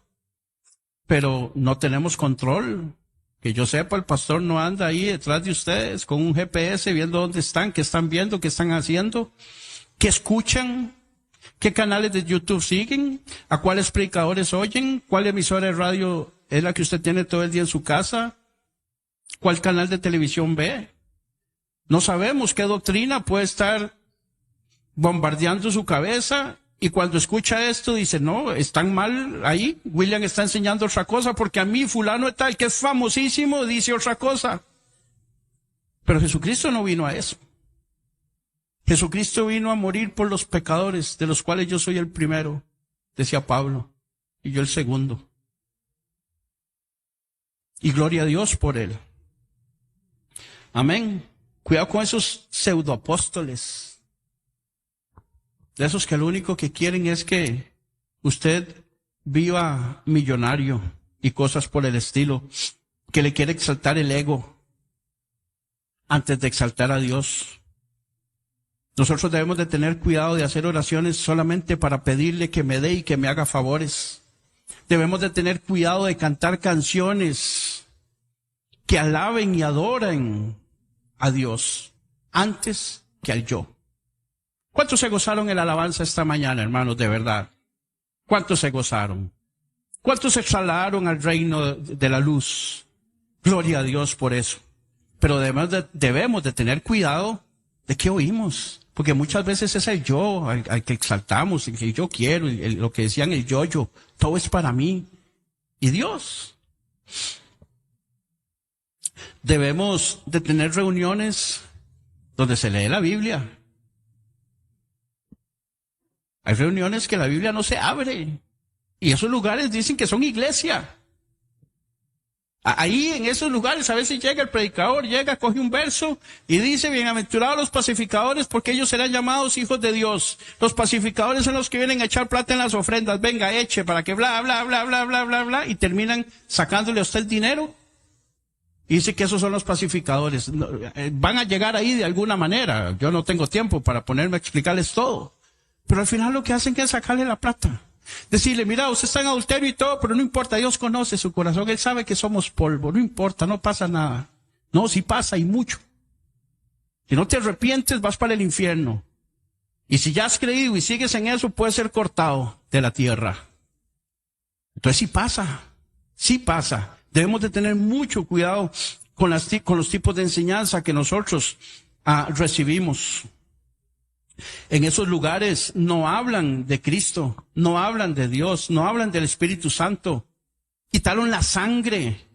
Pero no tenemos control. Que yo sepa, el pastor no anda ahí detrás de ustedes con un GPS viendo dónde están, qué están viendo, qué están haciendo, qué escuchan, qué canales de YouTube siguen, a cuáles predicadores oyen, cuál emisora de radio es la que usted tiene todo el día en su casa, cuál canal de televisión ve. No sabemos qué doctrina puede estar bombardeando su cabeza. Y cuando escucha esto, dice, no, están mal ahí. William está enseñando otra cosa porque a mí fulano de tal, que es famosísimo, dice otra cosa. Pero Jesucristo no vino a eso. Jesucristo vino a morir por los pecadores, de los cuales yo soy el primero, decía Pablo, y yo el segundo. Y gloria a Dios por él. Amén. Cuidado con esos pseudoapóstoles. De esos que lo único que quieren es que usted viva millonario y cosas por el estilo, que le quiere exaltar el ego antes de exaltar a Dios. Nosotros debemos de tener cuidado de hacer oraciones solamente para pedirle que me dé y que me haga favores. Debemos de tener cuidado de cantar canciones que alaben y adoren a Dios antes que al yo. ¿Cuántos se gozaron en la alabanza esta mañana, hermanos, de verdad? ¿Cuántos se gozaron? ¿Cuántos se trasladaron al reino de la luz? Gloria a Dios por eso. Pero debemos de tener cuidado de qué oímos, porque muchas veces es el yo al que exaltamos, el que yo quiero, lo que decían el yo-yo, todo es para mí. ¿Y Dios? Debemos de tener reuniones donde se lee la Biblia. Hay reuniones que la Biblia no se abre. Y esos lugares dicen que son iglesia. Ahí en esos lugares a veces llega el predicador, coge un verso y dice: bienaventurados los pacificadores, porque ellos serán llamados hijos de Dios. Los pacificadores son los que vienen a echar plata en las ofrendas. Venga, eche para que bla, bla, bla, bla, bla, bla, bla. Y terminan sacándole a usted el dinero. Y dice que esos son los pacificadores. Van a llegar ahí de alguna manera. Yo no tengo tiempo para ponerme a explicarles todo. Pero al final lo que hacen es sacarle la plata. Decirle: mira, usted está en adulterio y todo, pero no importa, Dios conoce su corazón, Él sabe que somos polvo, no importa, no pasa nada. No, sí pasa y mucho. Si no te arrepientes, vas para el infierno. Y si ya has creído y sigues en eso, puedes ser cortado de la tierra. Entonces sí pasa. Debemos de tener mucho cuidado con los tipos de enseñanza que nosotros recibimos. En esos lugares no hablan de Cristo, no hablan de Dios, no hablan del Espíritu Santo. Quitaron la sangre.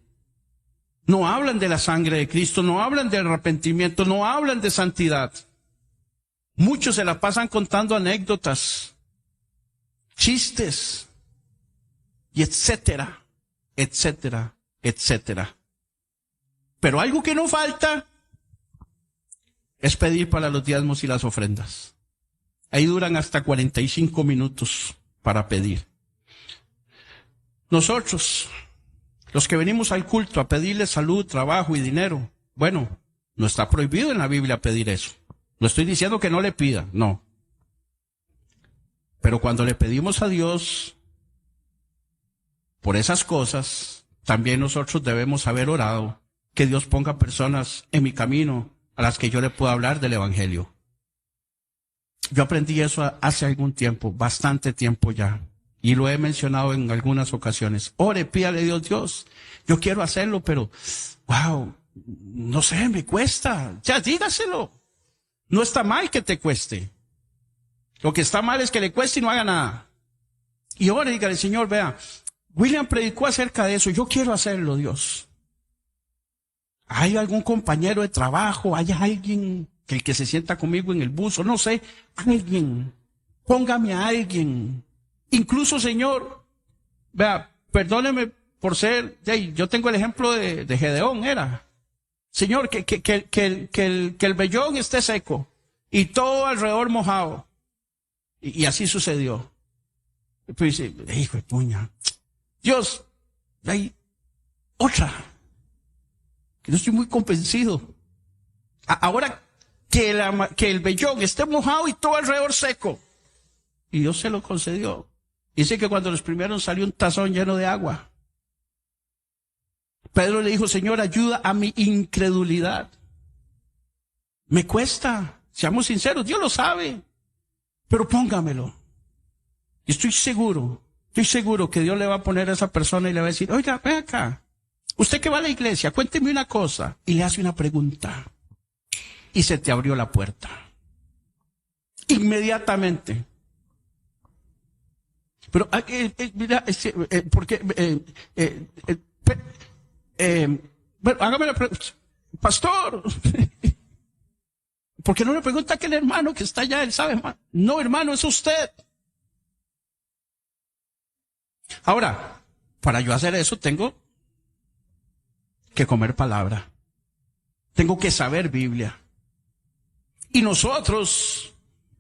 No hablan de la sangre de Cristo, no hablan del arrepentimiento, no hablan de santidad. Muchos se la pasan contando anécdotas, chistes, y etcétera, etcétera, etcétera. Pero algo que no falta es pedir para los diezmos y las ofrendas. Ahí duran hasta 45 minutos para pedir. Nosotros, los que venimos al culto a pedirle salud, trabajo y dinero, bueno, no está prohibido en la Biblia pedir eso. No estoy diciendo que no le pida, no. Pero cuando le pedimos a Dios por esas cosas, también nosotros debemos haber orado que Dios ponga personas en mi camino a las que yo le pueda hablar del Evangelio. Yo aprendí eso hace algún tiempo, bastante tiempo ya, y lo he mencionado en algunas ocasiones. Ore, pídale a Dios, yo quiero hacerlo, pero, wow, no sé, me cuesta. Ya, dígaselo. No está mal que te cueste. Lo que está mal es que le cueste y no haga nada. Y ore, dígale: Señor, vea, William predicó acerca de eso, yo quiero hacerlo, Dios. ¿Hay algún compañero de trabajo? ¿Hay alguien que el que se sienta conmigo en el bus? O no sé, alguien. Póngame a alguien. Incluso, Señor, vea, perdóneme por ser, yo tengo el ejemplo de Gedeón, era. Señor, que el vellón esté seco y todo alrededor mojado. Y así sucedió. Pues dice: hijo de puña, Dios, hay otra. Que no estoy muy convencido. Ahora que el vellón esté mojado y todo alrededor seco. Y Dios se lo concedió. Dice que cuando los primeros salió un tazón lleno de agua. Pedro le dijo: Señor, ayuda a mi incredulidad. Me cuesta, seamos sinceros, Dios lo sabe, pero póngamelo. Y estoy seguro que Dios le va a poner a esa persona y le va a decir: oiga, ven acá. Usted que va a la iglesia, cuénteme una cosa. Y le hace una pregunta. Y se te abrió la puerta. Inmediatamente. Pero, mira, porque, bueno, hágame la pregunta. Pastor, ¿por qué no le pregunta a aquel hermano que está allá? Él sabe más. No, hermano, es usted. Ahora, para yo hacer eso tengo que comer palabra. Tengo que saber Biblia. Y nosotros,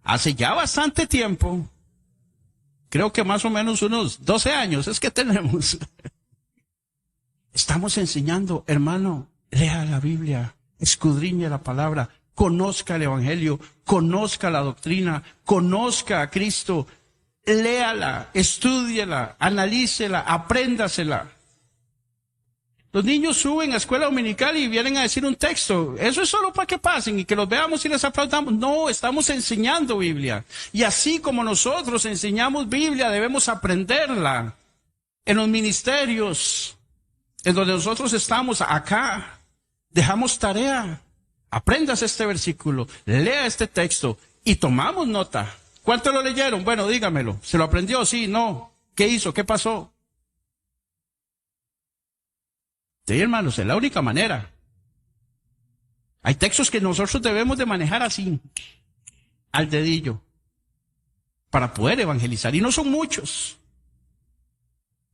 hace ya bastante tiempo, creo que más o menos unos 12 años es que tenemos, estamos enseñando: hermano, lea la Biblia, escudriñe la palabra, conozca el Evangelio, conozca la doctrina, conozca a Cristo, léala, estúdiela, analícela, apréndasela. Los niños suben a escuela dominical y vienen a decir un texto. Eso es solo para que pasen y que los veamos y les aplaudamos. No, estamos enseñando Biblia. Y así como nosotros enseñamos Biblia, debemos aprenderla. En los ministerios, en donde nosotros estamos acá, dejamos tarea. Aprendas este versículo, lea este texto y tomamos nota. ¿Cuántos lo leyeron? Bueno, dígamelo. ¿Se lo aprendió? Sí, no. ¿Qué hizo? ¿Qué pasó? Sí, hermanos, es la única manera. Hay textos que nosotros debemos de manejar así, al dedillo, para poder evangelizar. Y no son muchos.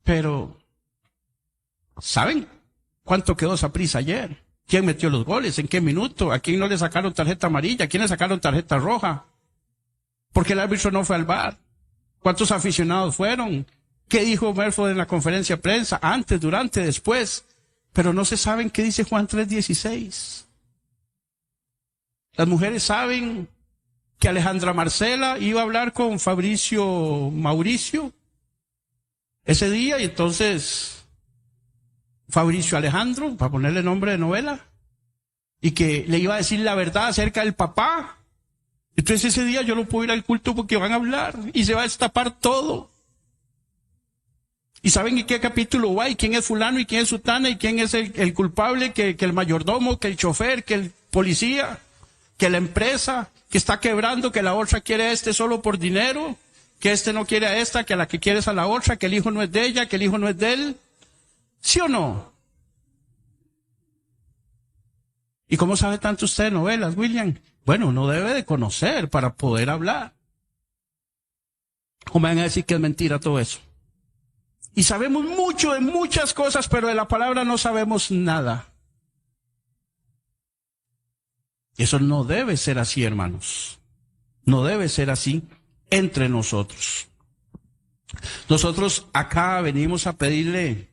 Pero, ¿saben cuánto quedó Saprissa ayer? ¿Quién metió los goles? ¿En qué minuto? ¿A quién no le sacaron tarjeta amarilla? ¿A quién le sacaron tarjeta roja? Porque el árbitro no fue al VAR. ¿Cuántos aficionados fueron? ¿Qué dijo Merford en la conferencia de prensa? Antes, durante, después. Pero no se saben qué dice Juan 3:16. Las mujeres saben que Alejandra Marcela iba a hablar con Fabricio Mauricio ese día, y entonces Fabricio Alejandro, para ponerle nombre de novela, y que le iba a decir la verdad acerca del papá. Entonces ese día yo no puedo ir al culto porque van a hablar y se va a destapar todo. ¿Y saben en qué capítulo va? ¿Y quién es fulano? ¿Y quién es sutana? ¿Y quién es el culpable? Que el mayordomo, que el chofer, que el policía, que la empresa que está quebrando, que la otra quiere a este solo por dinero, que este no quiere a esta, que a la que quiere es a la otra, que el hijo no es de ella, que el hijo no es de él. ¿Sí o no? ¿Y cómo sabe tanto usted de novelas, William? Bueno, uno debe de conocer para poder hablar. ¿O me van a decir que es mentira todo eso? Y sabemos mucho de muchas cosas, pero de la palabra no sabemos nada. Y eso no debe ser así, hermanos. No debe ser así entre nosotros. Nosotros acá venimos a pedirle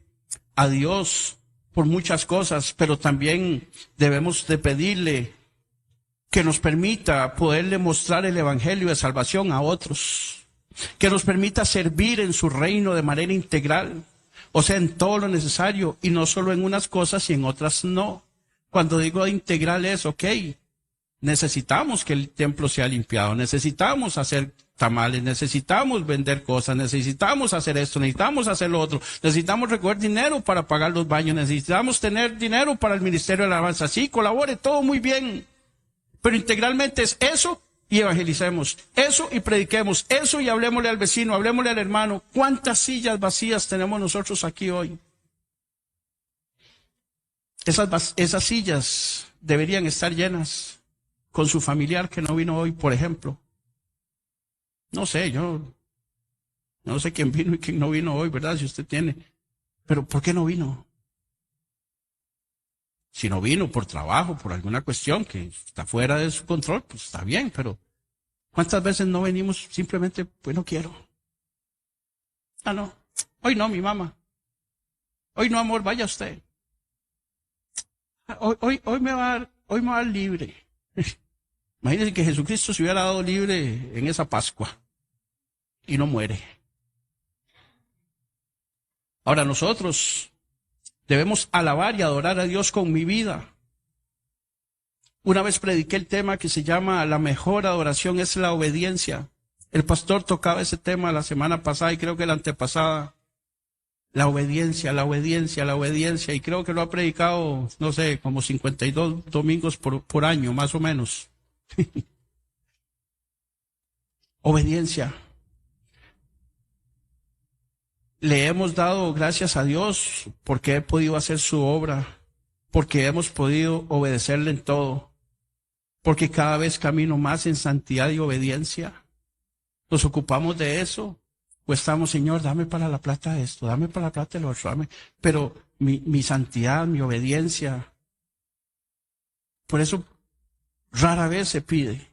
a Dios por muchas cosas, pero también debemos de pedirle que nos permita poderle mostrar el evangelio de salvación a otros. Que nos permita servir en su reino de manera integral, o sea, en todo lo necesario, y no solo en unas cosas y en otras no. Cuando digo integral es, ok, necesitamos que el templo sea limpiado, necesitamos hacer tamales, necesitamos vender cosas, necesitamos hacer esto, necesitamos hacer lo otro, necesitamos recoger dinero para pagar los baños, necesitamos tener dinero para el ministerio de la alabanza. Sí, colabore, todo muy bien, pero integralmente es eso. Y evangelicemos, eso y prediquemos, eso y hablemosle al vecino, hablemosle al hermano. ¿Cuántas sillas vacías tenemos nosotros aquí hoy? Esas sillas deberían estar llenas con su familiar que no vino hoy, por ejemplo. No sé, yo no sé quién vino y quién no vino hoy, ¿verdad? Si usted tiene. Pero ¿por qué no vino? Si no vino por trabajo, por alguna cuestión que está fuera de su control, pues está bien, pero ¿cuántas veces no venimos simplemente, pues no quiero? Ah, no, hoy no, mi mamá. Hoy no, amor, vaya usted. Hoy me va a dar libre. Imagínense que Jesucristo se hubiera dado libre en esa Pascua y no muere. Ahora nosotros debemos alabar y adorar a Dios con mi vida. Una vez prediqué el tema que se llama la mejor adoración es la obediencia. El pastor tocaba ese tema la semana pasada y creo que la antepasada. La obediencia, la obediencia, la obediencia. Y creo que lo ha predicado, no sé, como 52 domingos por año, más o menos. Obediencia. Le hemos dado gracias a Dios porque he podido hacer su obra, porque hemos podido obedecerle en todo, porque cada vez camino más en santidad y obediencia. Nos ocupamos de eso, o estamos, Señor, dame para la plata esto, dame para la plata lo otro, dame. Pero mi santidad, mi obediencia, por eso rara vez se pide.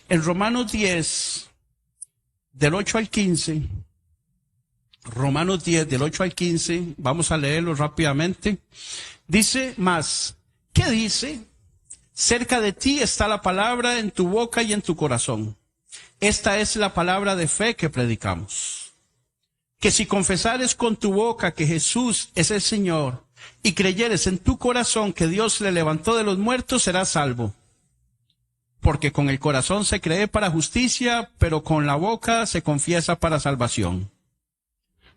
En Romanos 10, del 8 al 15, Romanos 10, del 8 al 15, vamos a leerlo rápidamente. Dice más, ¿qué dice? Cerca de ti está la palabra en tu boca y en tu corazón. Esta es la palabra de fe que predicamos. que si confesares con tu boca que Jesús es el Señor y creyeres en tu corazón que Dios le levantó de los muertos, serás salvo. Porque con el corazón se cree para justicia, pero con la boca se confiesa para salvación.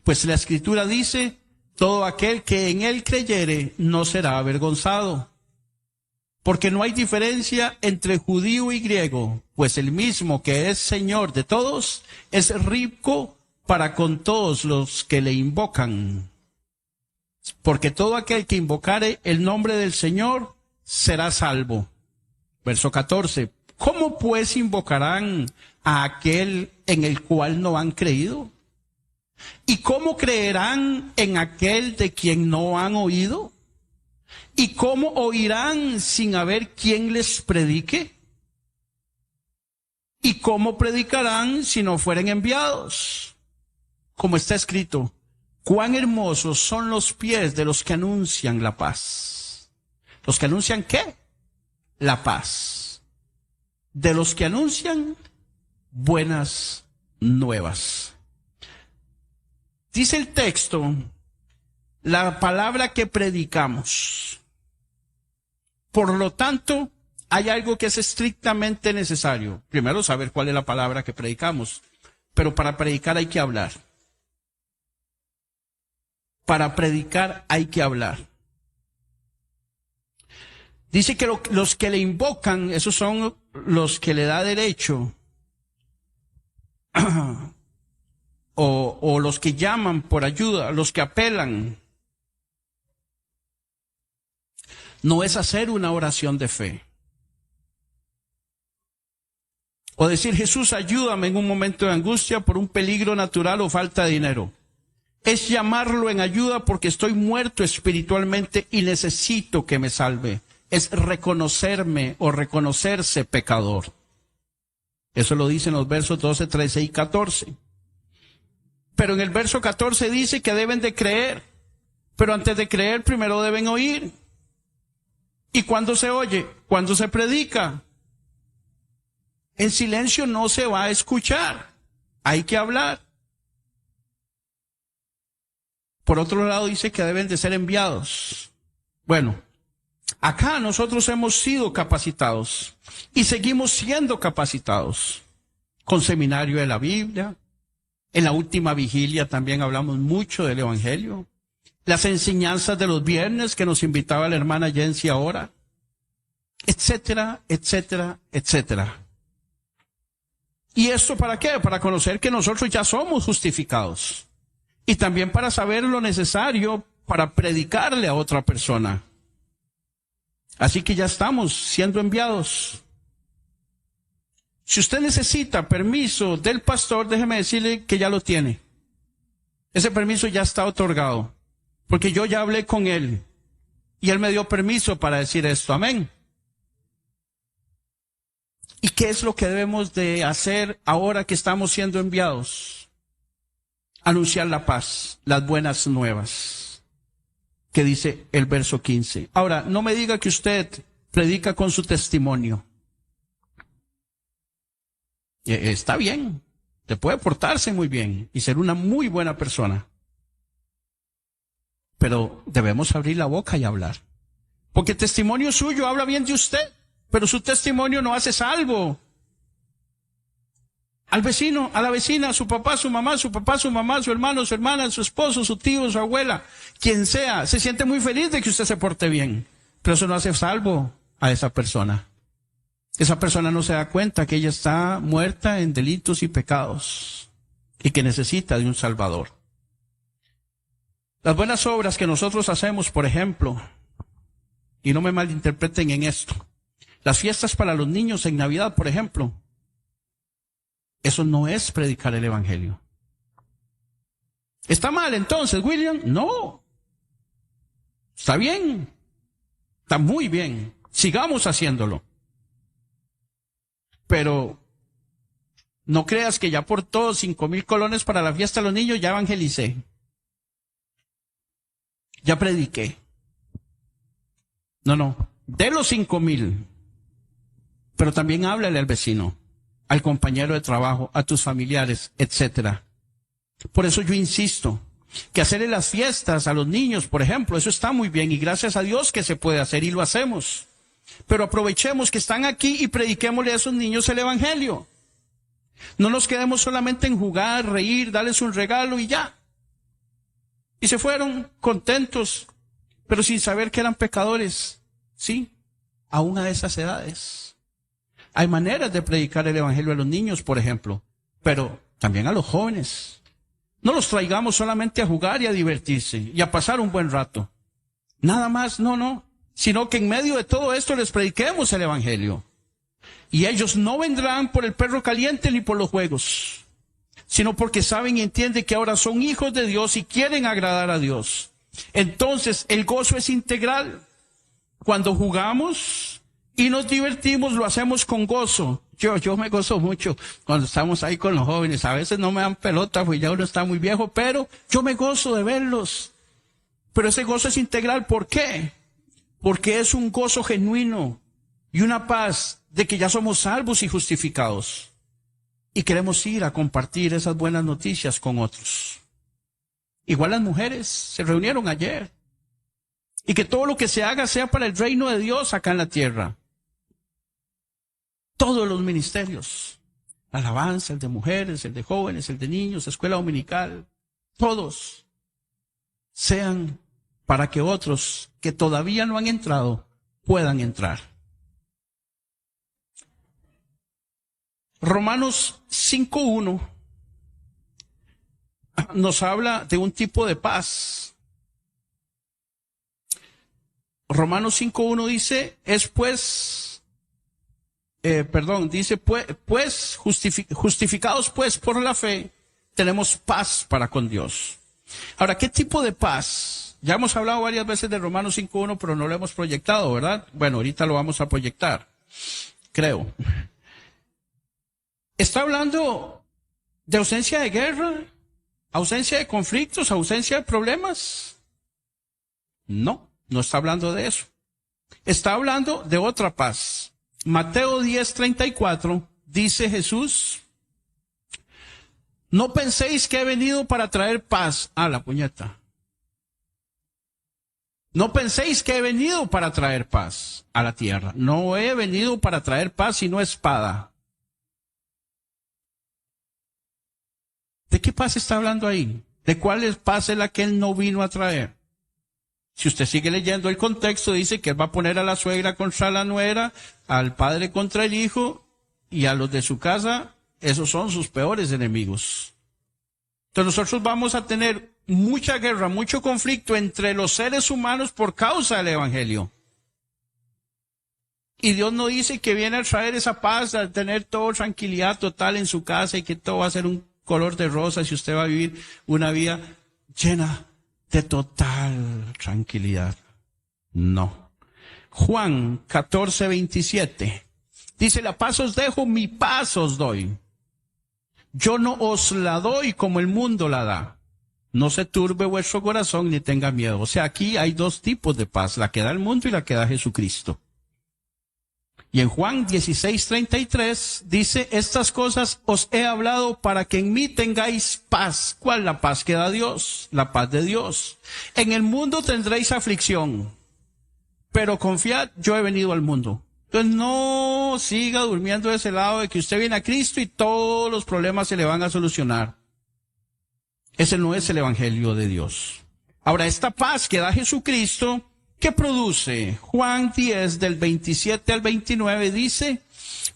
Pues la Escritura dice, todo aquel que en él creyere no será avergonzado. Porque no hay diferencia entre judío y griego, pues el mismo que es Señor de todos es rico para con todos los que le invocan. Porque todo aquel que invocare el nombre del Señor será salvo. Verso 14. ¿Cómo pues invocarán a aquel en el cual no han creído? ¿Y cómo creerán en aquel de quien no han oído? ¿Y cómo oirán sin haber quien les predique? ¿Y cómo predicarán si no fueren enviados? Como está escrito, cuán hermosos son los pies de los que anuncian la paz. ¿Los que anuncian qué? La paz. De los que anuncian buenas nuevas. Dice el texto, la palabra que predicamos. Por lo tanto, hay algo que es estrictamente necesario. Primero, saber cuál es la palabra que predicamos. Pero para predicar hay que hablar. Para predicar hay que hablar. Dice que los que le invocan, esos son los que le da derecho, o los que llaman por ayuda, los que apelan. No es hacer una oración de fe. O decir, Jesús, ayúdame en un momento de angustia por un peligro natural o falta de dinero. Es llamarlo en ayuda porque estoy muerto espiritualmente y necesito que me salve. Es reconocerme o reconocerse pecador. Eso lo dicen los versos 12, 13 y 14. Pero en el verso 14 dice que deben de creer. Pero antes de creer, primero deben oír. ¿Y cuándo se oye? Cuando se predica. En silencio no se va a escuchar. Hay que hablar. Por otro lado dice que deben de ser enviados. Bueno, acá nosotros hemos sido capacitados y seguimos siendo capacitados con seminario de la Biblia. En la última vigilia también hablamos mucho del Evangelio. Las enseñanzas de los viernes que nos invitaba la hermana Jensi ahora, etcétera, etcétera, etcétera. ¿Y esto para qué? Para conocer que nosotros ya somos justificados. Y también para saber lo necesario para predicarle a otra persona. Así que ya estamos siendo enviados. Si usted necesita permiso del pastor, déjeme decirle que ya lo tiene. Ese permiso ya está otorgado. Porque yo ya hablé con él. Y él me dio permiso para decir esto. Amén. ¿Y qué es lo que debemos de hacer ahora que estamos siendo enviados? Anunciar la paz, las buenas nuevas, que dice el verso 15. Ahora, no me diga que usted predica con su testimonio. Está bien, te puede portarse muy bien y ser una muy buena persona. Pero debemos abrir la boca y hablar. Porque el testimonio suyo habla bien de usted, pero su testimonio no hace salvo. Al vecino, a la vecina, a su papá, su mamá, su papá, su mamá, su hermano, su hermana, su esposo, su tío, su abuela, quien sea, se siente muy feliz de que usted se porte bien. Pero eso no hace salvo a esa persona. Esa persona no se da cuenta que ella está muerta en delitos y pecados y que necesita de un Salvador. Las buenas obras que nosotros hacemos, por ejemplo, y no me malinterpreten en esto, las fiestas para los niños en Navidad, por ejemplo, eso no es predicar el Evangelio. ¿Está mal entonces, William? No. Está bien. Está muy bien. Sigamos haciéndolo. Pero no creas que ya por todos 5,000 colones para la fiesta de los niños ya evangelicé. Ya prediqué. No. De los 5,000. Pero también háblale al vecino, al compañero de trabajo, a tus familiares, etcétera. Por eso yo insisto que hacerle las fiestas a los niños, por ejemplo, eso está muy bien y gracias a Dios que se puede hacer y lo hacemos. Pero aprovechemos que están aquí y prediquémosle a esos niños el evangelio. No nos quedemos solamente en jugar, reír, darles un regalo y ya. Y se fueron contentos, pero sin saber que eran pecadores. Sí, aún a esas edades. Hay maneras de predicar el evangelio a los niños, por ejemplo, pero también a los jóvenes. No los traigamos solamente a jugar y a divertirse y a pasar un buen rato. Nada más, no. Sino que en medio de todo esto les prediquemos el evangelio. Y ellos no vendrán por el perro caliente ni por los juegos, sino porque saben y entienden que ahora son hijos de Dios y quieren agradar a Dios. Entonces, el gozo es integral. Cuando jugamos y nos divertimos, lo hacemos con gozo. Yo me gozo mucho cuando estamos ahí con los jóvenes. A veces no me dan pelota, pues ya uno está muy viejo, pero yo me gozo de verlos. Pero ese gozo es integral. ¿Por qué? Porque es un gozo genuino y una paz de que ya somos salvos y justificados. Y queremos ir a compartir esas buenas noticias con otros. Igual las mujeres se reunieron ayer. Y que todo lo que se haga sea para el reino de Dios acá en la tierra. Todos los ministerios. Alabanza, el de mujeres, el de jóvenes, el de niños, escuela dominical. Todos sean para que otros que todavía no han entrado puedan entrar. Romanos 5:1 nos habla de un tipo de paz. Romanos 5:1 dice, justificados pues por la fe, tenemos paz para con Dios. Ahora, ¿qué tipo de paz? Ya hemos hablado varias veces de Romanos 5:1, pero no lo hemos proyectado, ¿verdad? Bueno, ahorita lo vamos a proyectar, creo. Está hablando de ausencia de guerra, ausencia de conflictos, ausencia de problemas. No está hablando de eso. Está hablando de otra paz. Mateo 10:34 dice Jesús, no penséis que he venido para traer paz a la puñeta. No penséis que he venido para traer paz a la tierra. No he venido para traer paz sino espada. ¿De qué paz está hablando ahí? ¿De cuál paz es la que él no vino a traer? Si usted sigue leyendo el contexto, dice que él va a poner a la suegra contra la nuera, al padre contra el hijo, y a los de su casa, esos son sus peores enemigos. Entonces nosotros vamos a tener mucha guerra, mucho conflicto entre los seres humanos por causa del evangelio. Y Dios no dice que viene a traer esa paz, a tener toda tranquilidad total en su casa y que todo va a ser un color de rosa si usted va a vivir una vida llena de total tranquilidad. No. Juan 14:27 dice, la paz os dejo, mi paz os doy. Yo no os la doy como el mundo la da. No se turbe vuestro corazón ni tenga miedo. O sea, aquí hay dos tipos de paz, la que da el mundo y la que da Jesucristo. Y en Juan 16:33 dice, estas cosas os he hablado para que en mí tengáis paz. ¿Cuál la paz que da Dios? La paz de Dios. En el mundo tendréis aflicción, pero confiad, yo he venido al mundo. Entonces no siga durmiendo de ese lado de que usted viene a Cristo y todos los problemas se le van a solucionar. Ese no es el evangelio de Dios. Ahora, esta paz que da Jesucristo, ¿qué produce? Juan 10, del 27 al 29 dice,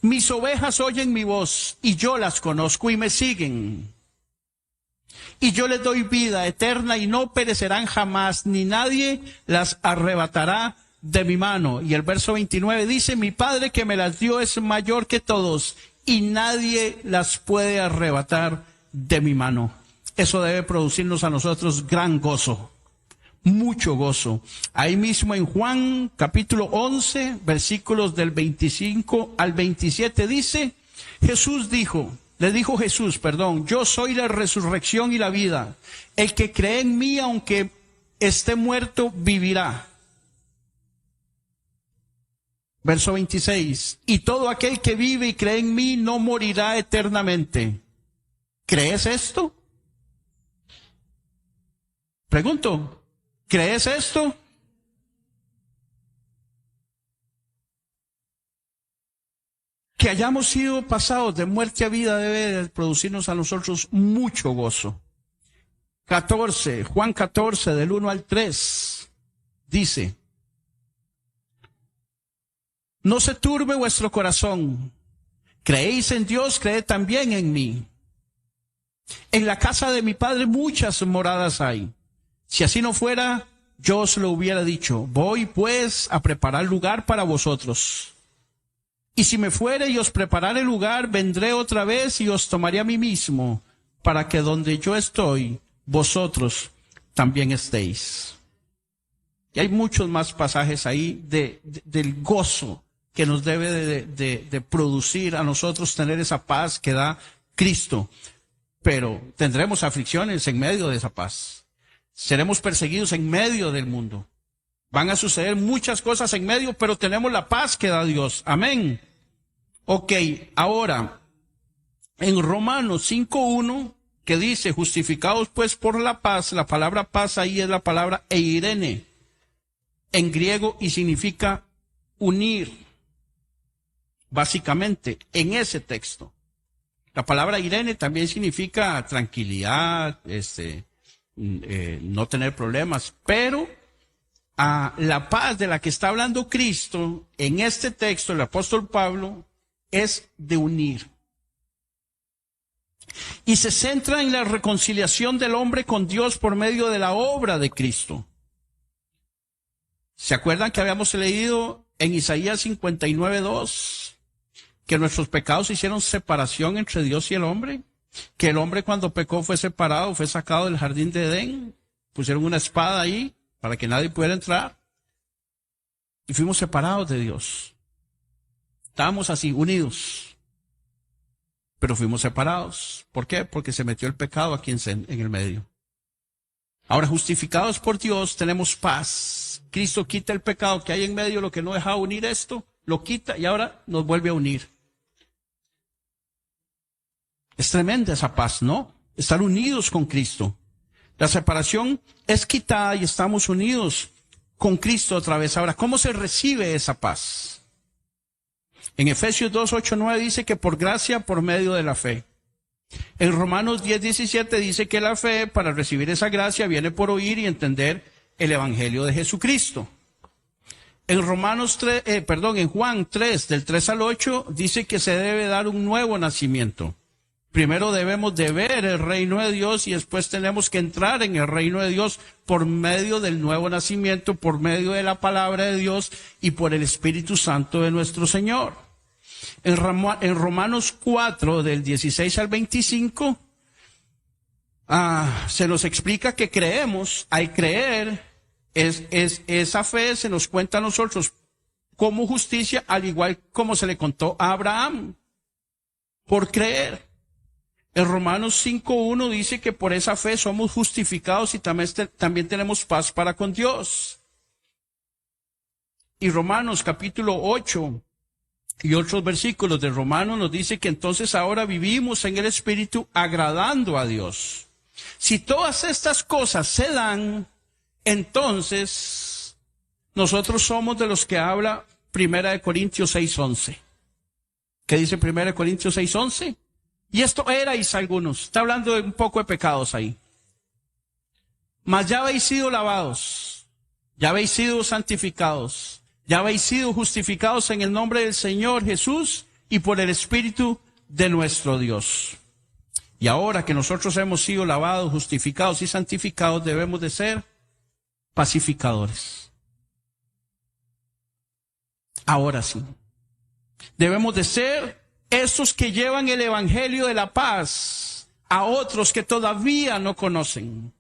mis ovejas oyen mi voz y yo las conozco y me siguen. Y yo les doy vida eterna y no perecerán jamás, ni nadie las arrebatará de mi mano. Y el verso 29 dice, mi Padre que me las dio es mayor que todos y nadie las puede arrebatar de mi mano. Eso debe producirnos a nosotros gran gozo. Mucho gozo. Ahí mismo en Juan capítulo 11, versículos del 25 al 27 dice, le dijo Jesús, yo soy la resurrección y la vida. El que cree en mí, aunque esté muerto, vivirá. Verso 26, y todo aquel que vive y cree en mí no morirá eternamente. ¿Crees esto? Pregunto, ¿crees esto? Que hayamos sido pasados de muerte a vida debe de producirnos a nosotros mucho gozo. 14, Juan 14, del 1 al 3, dice: no se turbe vuestro corazón. Creéis en Dios, creed también en mí. En la casa de mi Padre muchas moradas hay. Si así no fuera, yo os lo hubiera dicho. Voy pues a preparar lugar para vosotros. Y si me fuere y os preparare lugar, vendré otra vez y os tomaré a mí mismo, para que donde yo estoy, vosotros también estéis. Y hay muchos más pasajes ahí del gozo que nos debe de producir a nosotros tener esa paz que da Cristo. Pero tendremos aflicciones en medio de esa paz. Seremos perseguidos en medio del mundo. Van a suceder muchas cosas en medio, pero tenemos la paz que da Dios. Amén. Ok, ahora, en Romanos 5:1, que dice, justificados pues por la paz, la palabra paz ahí es la palabra eirene, en griego, y significa unir, básicamente, en ese texto. La palabra eirene también significa tranquilidad, no tener problemas, pero la paz de la que está hablando Cristo en este texto, el apóstol Pablo, es de unir. Y se centra en la reconciliación del hombre con Dios por medio de la obra de Cristo. ¿Se acuerdan que habíamos leído en Isaías 59:2 que nuestros pecados hicieron separación entre Dios y el hombre? Que el hombre cuando pecó fue separado, fue sacado del jardín de Edén, pusieron una espada ahí para que nadie pudiera entrar y fuimos separados de Dios. Estábamos así, unidos, pero fuimos separados. ¿Por qué? Porque se metió el pecado aquí en el medio. Ahora, justificados por Dios, tenemos paz. Cristo quita el pecado que hay en medio, lo que no dejaba unir esto, lo quita y ahora nos vuelve a unir. Es tremenda esa paz, ¿no? Estar unidos con Cristo. La separación es quitada y estamos unidos con Cristo otra vez. Ahora, ¿cómo se recibe esa paz? En Efesios 2:8-9 dice que por gracia, por medio de la fe. En Romanos 10:17 dice que la fe para recibir esa gracia viene por oír y entender el Evangelio de Jesucristo. En en Juan 3, del 3 al 8, dice que se debe dar un nuevo nacimiento. Primero debemos de ver el reino de Dios y después tenemos que entrar en el reino de Dios por medio del nuevo nacimiento, por medio de la palabra de Dios y por el Espíritu Santo de nuestro Señor. En Romanos 4, del 16 al 25, se nos explica que creemos. Al creer, esa fe se nos cuenta a nosotros como justicia, al igual como se le contó a Abraham, por creer. En Romanos 5:1 dice que por esa fe somos justificados y también tenemos paz para con Dios. Y Romanos capítulo 8 y otros versículos de Romanos nos dice que entonces ahora vivimos en el Espíritu agradando a Dios. Si todas estas cosas se dan, entonces nosotros somos de los que habla 1 Corintios 6:11. ¿Qué dice 1 Corintios 6:11? Y esto erais algunos. Está hablando de un poco de pecados ahí. Mas ya habéis sido lavados, ya habéis sido santificados, ya habéis sido justificados en el nombre del Señor Jesús y por el Espíritu de nuestro Dios. Y ahora que nosotros hemos sido lavados, justificados y santificados, debemos de ser pacificadores. Ahora sí. Debemos de ser esos que llevan el evangelio de la paz a otros que todavía no conocen.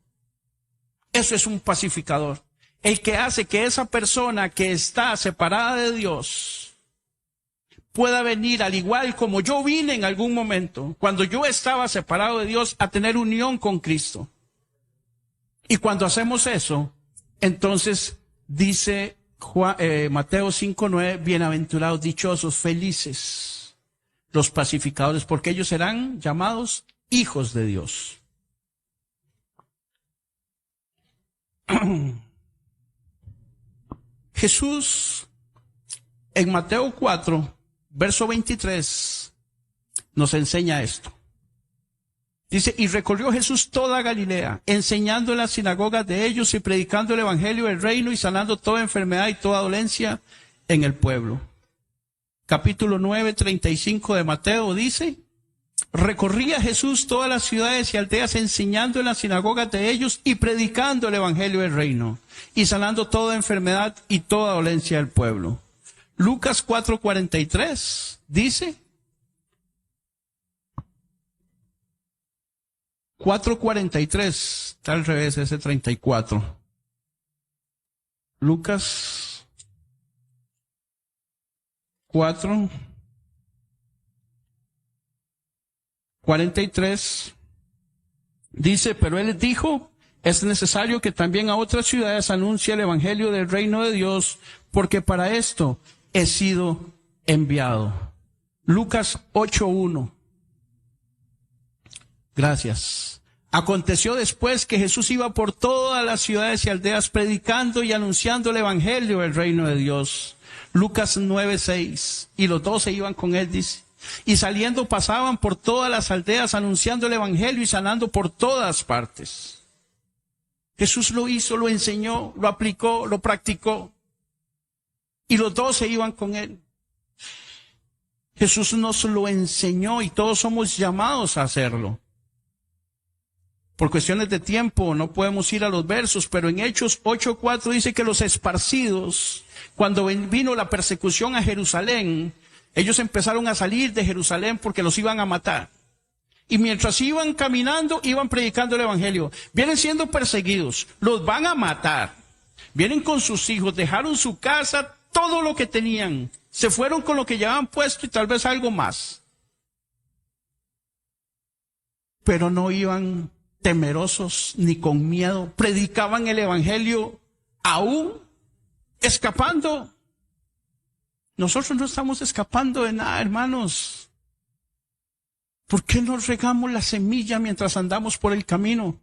Eso es un pacificador. El que hace que esa persona que está separada de Dios pueda venir, al igual como yo vine en algún momento, cuando yo estaba separado de Dios, a tener unión con Cristo. Y cuando hacemos eso, entonces dice Mateo 5:9, bienaventurados, dichosos, felices los pacificadores, porque ellos serán llamados hijos de Dios. Jesús en Mateo 4, verso 23, nos enseña esto. Dice, y recorrió Jesús toda Galilea, enseñando en las sinagogas de ellos y predicando el evangelio del reino y sanando toda enfermedad y toda dolencia en el pueblo. Capítulo 9, 35 de Mateo dice, recorría Jesús todas las ciudades y aldeas enseñando en las sinagogas de ellos y predicando el evangelio del reino y sanando toda enfermedad y toda dolencia del pueblo. Lucas 4:43 dice, 4:43, está al revés ese 34. Lucas 4:43 dice, pero él dijo, es necesario que también a otras ciudades anuncie el evangelio del reino de Dios, porque para esto he sido enviado. Lucas 8:1. Gracias. Aconteció después que Jesús iba por todas las ciudades y aldeas predicando y anunciando el evangelio del reino de Dios. Lucas 9:6. Y los 12 iban con él, dice. Y saliendo pasaban por todas las aldeas anunciando el evangelio y sanando por todas partes. Jesús lo hizo, lo enseñó, lo aplicó, lo practicó. Y los 12 iban con él. Jesús nos lo enseñó y todos somos llamados a hacerlo. Por cuestiones de tiempo no podemos ir a los versos, pero en Hechos 8:4 dice que los esparcidos, cuando vino la persecución a Jerusalén, ellos empezaron a salir de Jerusalén porque los iban a matar. Y mientras iban caminando, iban predicando el evangelio. Vienen siendo perseguidos, los van a matar. Vienen con sus hijos, dejaron su casa, todo lo que tenían. Se fueron con lo que llevaban puesto y tal vez algo más. Pero no iban temerosos ni con miedo. Predicaban el evangelio aún escapando. Nosotros no estamos escapando de nada, hermanos. ¿Por qué no regamos la semilla mientras andamos por el camino?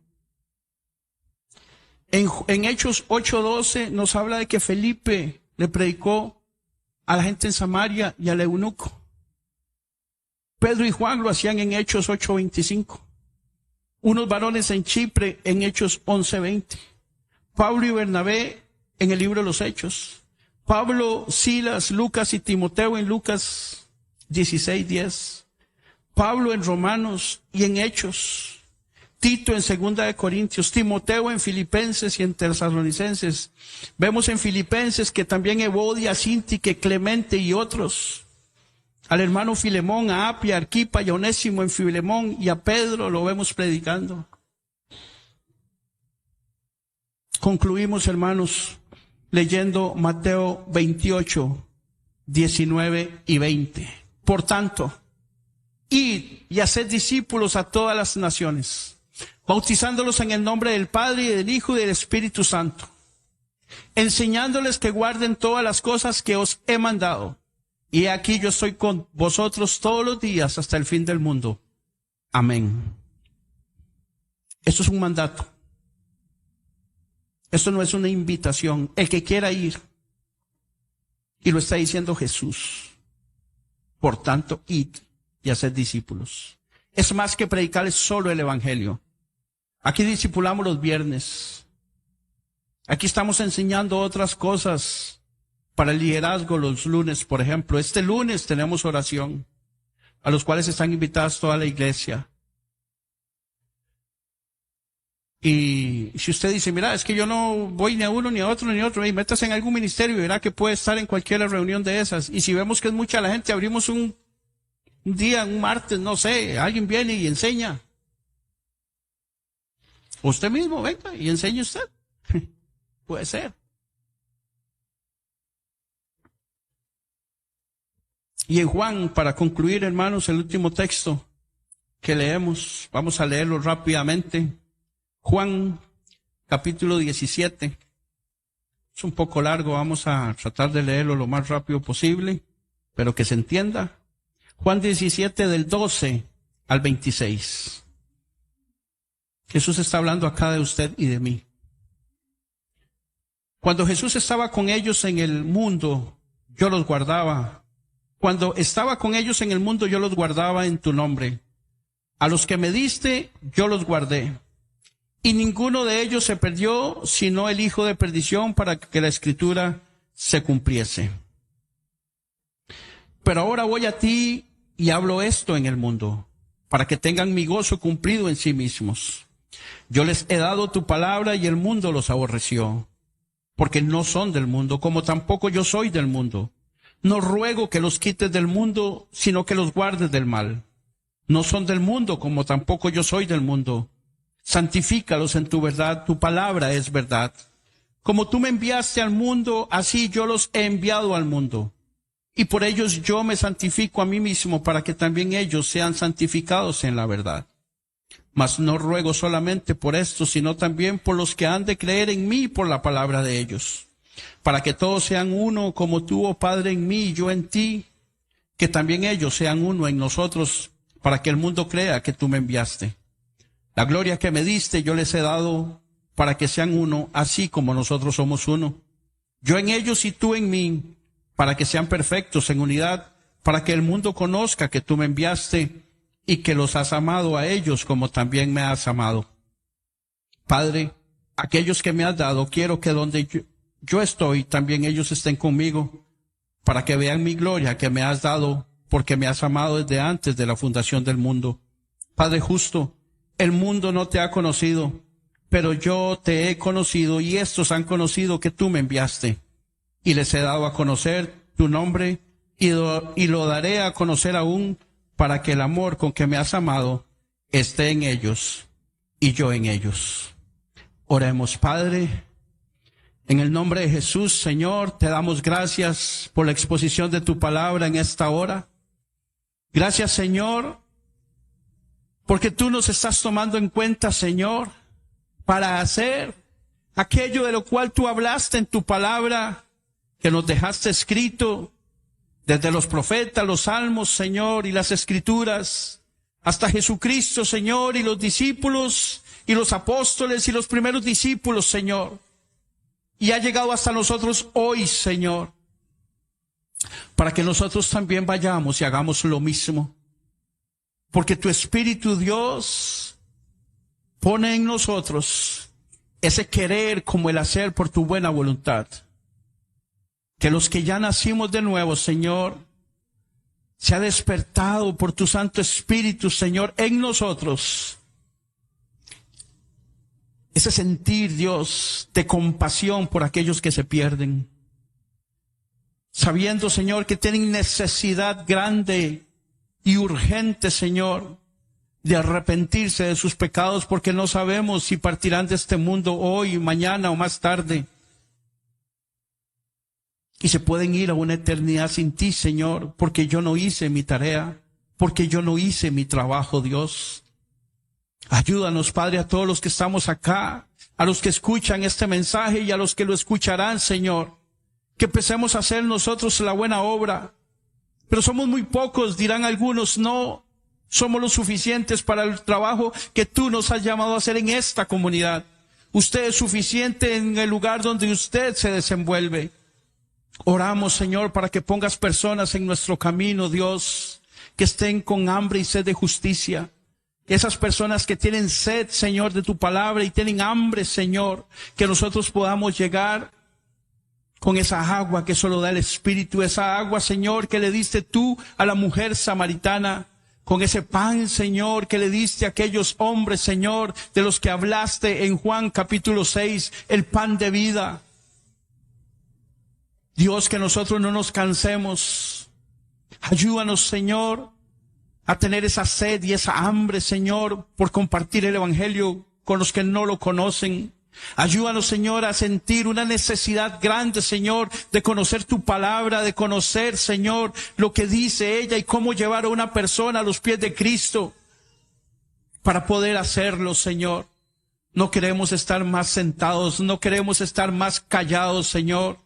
En Hechos 8:12 nos habla de que Felipe le predicó a la gente en Samaria y al eunuco. Pedro y Juan lo hacían en Hechos 8:25. Unos varones en Chipre en Hechos 11:20. Pablo y Bernabé en el libro de los Hechos. Pablo, Silas, Lucas y Timoteo en Lucas 16:10. Pablo en Romanos y en Hechos. Tito en 2 de Corintios. Timoteo en Filipenses y en Tesalonicenses. Vemos en Filipenses que también Evodia, Sintique, Clemente y otros. Al hermano Filemón, a Apia, a Arquipa y a Onésimo en Filemón y a Pedro lo vemos predicando. Concluimos, hermanos, leyendo Mateo 28, 19 y 20. Por tanto, id y haced discípulos a todas las naciones, bautizándolos en el nombre del Padre y del Hijo y del Espíritu Santo, enseñándoles que guarden todas las cosas que os he mandado. Y aquí yo estoy con vosotros todos los días hasta el fin del mundo. Amén. Esto es un mandato. Esto no es una invitación. El que quiera ir, y lo está diciendo Jesús. Por tanto, id y haced discípulos. Es más que predicarles solo el evangelio. Aquí discipulamos los viernes. Aquí estamos enseñando otras cosas para el liderazgo los lunes, por ejemplo. Este lunes tenemos oración, a los cuales están invitadas toda la iglesia. Y si usted dice, mira, es que yo no voy ni a uno, ni a otro, ni a otro, y métase en algún ministerio y verá que puede estar en cualquier reunión de esas. Y si vemos que es mucha la gente, abrimos un día, un martes, no sé, alguien viene y enseña. Usted mismo venga y enseñe usted. Puede ser. Y en Juan, para concluir, hermanos, el último texto que leemos, vamos a leerlo rápidamente. Juan, capítulo 17. Es un poco largo, vamos a tratar de leerlo lo más rápido posible, pero que se entienda. Juan 17, del 12 al 26. Jesús está hablando acá de usted y de mí. Cuando Jesús estaba con ellos en el mundo, yo los guardaba. Cuando estaba con ellos en el mundo, yo los guardaba en tu nombre. A los que me diste, yo los guardé. Y ninguno de ellos se perdió, sino el hijo de perdición, para que la escritura se cumpliese. Pero ahora voy a ti y hablo esto en el mundo, para que tengan mi gozo cumplido en sí mismos. Yo les he dado tu palabra y el mundo los aborreció, porque no son del mundo, como tampoco yo soy del mundo. No ruego que los quites del mundo, sino que los guardes del mal. No son del mundo, como tampoco yo soy del mundo. Santifícalos en tu verdad, tu palabra es verdad. Como tú me enviaste al mundo, así yo los he enviado al mundo. Y por ellos yo me santifico a mí mismo, para que también ellos sean santificados en la verdad. Mas no ruego solamente por esto, sino también por los que han de creer en mí por la palabra de ellos, para que todos sean uno, como tú, oh Padre, en mí y yo en ti, que también ellos sean uno en nosotros, para que el mundo crea que tú me enviaste. La gloria que me diste yo les he dado, para que sean uno, así como nosotros somos uno. Yo en ellos y tú en mí, para que sean perfectos en unidad, para que el mundo conozca que tú me enviaste y que los has amado a ellos como también me has amado. Padre, aquellos que me has dado, quiero que donde yo estoy, también ellos estén conmigo, para que vean mi gloria que me has dado, porque me has amado desde antes de la fundación del mundo. Padre justo, el mundo no te ha conocido, pero yo te he conocido, y estos han conocido que tú me enviaste. Y les he dado a conocer tu nombre, y lo daré a conocer aún, para que el amor con que me has amado esté en ellos, y yo en ellos. Oremos, Padre. En el nombre de Jesús, Señor, te damos gracias por la exposición de tu palabra en esta hora. Gracias, Señor, porque tú nos estás tomando en cuenta, Señor, para hacer aquello de lo cual tú hablaste en tu palabra, que nos dejaste escrito desde los profetas, los salmos, Señor, y las escrituras, hasta Jesucristo, Señor, y los discípulos, y los apóstoles, y los primeros discípulos, Señor. Y ha llegado hasta nosotros hoy, Señor, para que nosotros también vayamos y hagamos lo mismo. Porque tu Espíritu, Dios, pone en nosotros ese querer como el hacer por tu buena voluntad. Que los que ya nacimos de nuevo, Señor, se ha despertado por tu Santo Espíritu, Señor, en nosotros ese sentir, Dios, de compasión por aquellos que se pierden, sabiendo, Señor, que tienen necesidad grande y urgente, Señor, de arrepentirse de sus pecados, porque no sabemos si partirán de este mundo hoy, mañana o más tarde, y se pueden ir a una eternidad sin ti, Señor, porque yo no hice mi tarea, porque yo no hice mi trabajo, Dios. Ayúdanos, Padre, a todos los que estamos acá, a los que escuchan este mensaje y a los que lo escucharán, Señor, que empecemos a hacer nosotros la buena obra. Pero somos muy pocos, dirán algunos, no somos los suficientes para el trabajo que tú nos has llamado a hacer en esta comunidad. Usted es suficiente en el lugar donde usted se desenvuelve. Oramos, Señor, para que pongas personas en nuestro camino, Dios, que estén con hambre y sed de justicia. Esas personas que tienen sed, Señor, de tu palabra y tienen hambre, Señor, que nosotros podamos llegar con esa agua que solo da el Espíritu, esa agua, Señor, que le diste tú a la mujer samaritana, con ese pan, Señor, que le diste a aquellos hombres, Señor, de los que hablaste en Juan capítulo 6, el pan de vida. Dios, que nosotros no nos cansemos. Ayúdanos, Señor, a tener esa sed y esa hambre, Señor, por compartir el Evangelio con los que no lo conocen. Ayúdanos, Señor, a sentir una necesidad grande, Señor, de conocer tu palabra, de conocer, Señor, lo que dice ella y cómo llevar a una persona a los pies de Cristo para poder hacerlo, Señor. No queremos estar más sentados, no queremos estar más callados, Señor.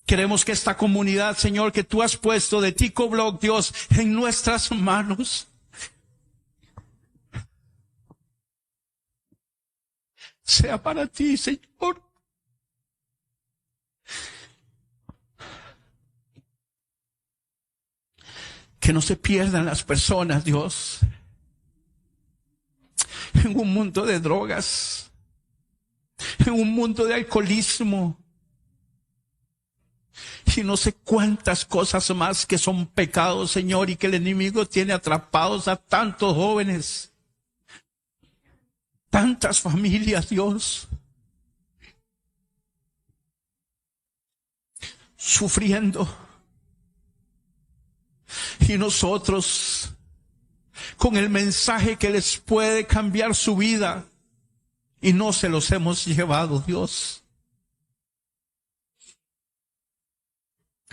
Queremos que esta comunidad, Señor, que tú has puesto de Tico Blog, Dios, en nuestras manos, sea para ti, Señor. Que no se pierdan las personas, Dios, en un mundo de drogas, en un mundo de alcoholismo, y no sé cuántas cosas más que son pecados, Señor, y que el enemigo tiene atrapados a tantos jóvenes, tantas familias, Dios, sufriendo. Y nosotros, con el mensaje que les puede cambiar su vida, y no se los hemos llevado, Dios.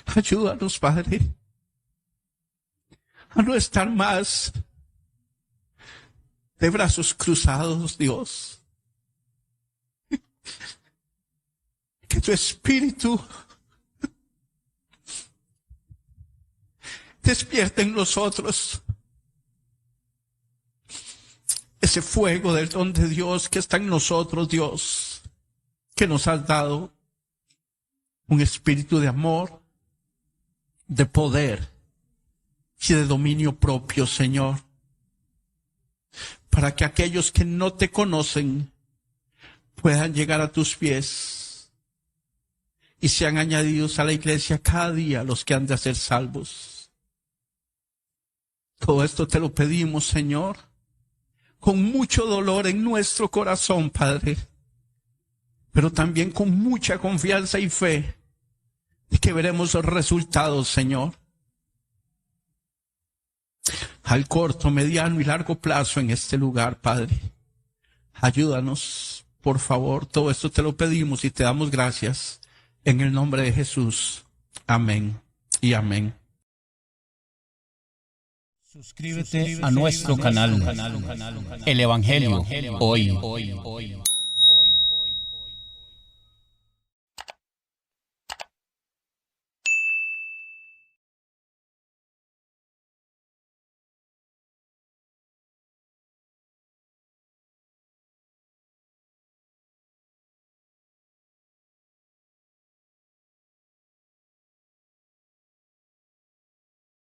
Ayúdanos, Padre, a no estar más de brazos cruzados, Dios. Que tu Espíritu despierta en nosotros ese fuego del don de Dios que está en nosotros, Dios, que nos has dado un espíritu de amor, de poder y de dominio propio, Señor, para que aquellos que no te conocen puedan llegar a tus pies y sean añadidos a la iglesia cada día los que han de ser salvos. Todo esto te lo pedimos, Señor, con mucho dolor en nuestro corazón, Padre, pero también con mucha confianza y fe de que veremos los resultados, Señor, al corto, mediano y largo plazo en este lugar, Padre. Ayúdanos, por favor. Todo esto te lo pedimos y te damos gracias en el nombre de Jesús. Amén y amén. Suscríbete a nuestro canal, El Evangelio Hoy.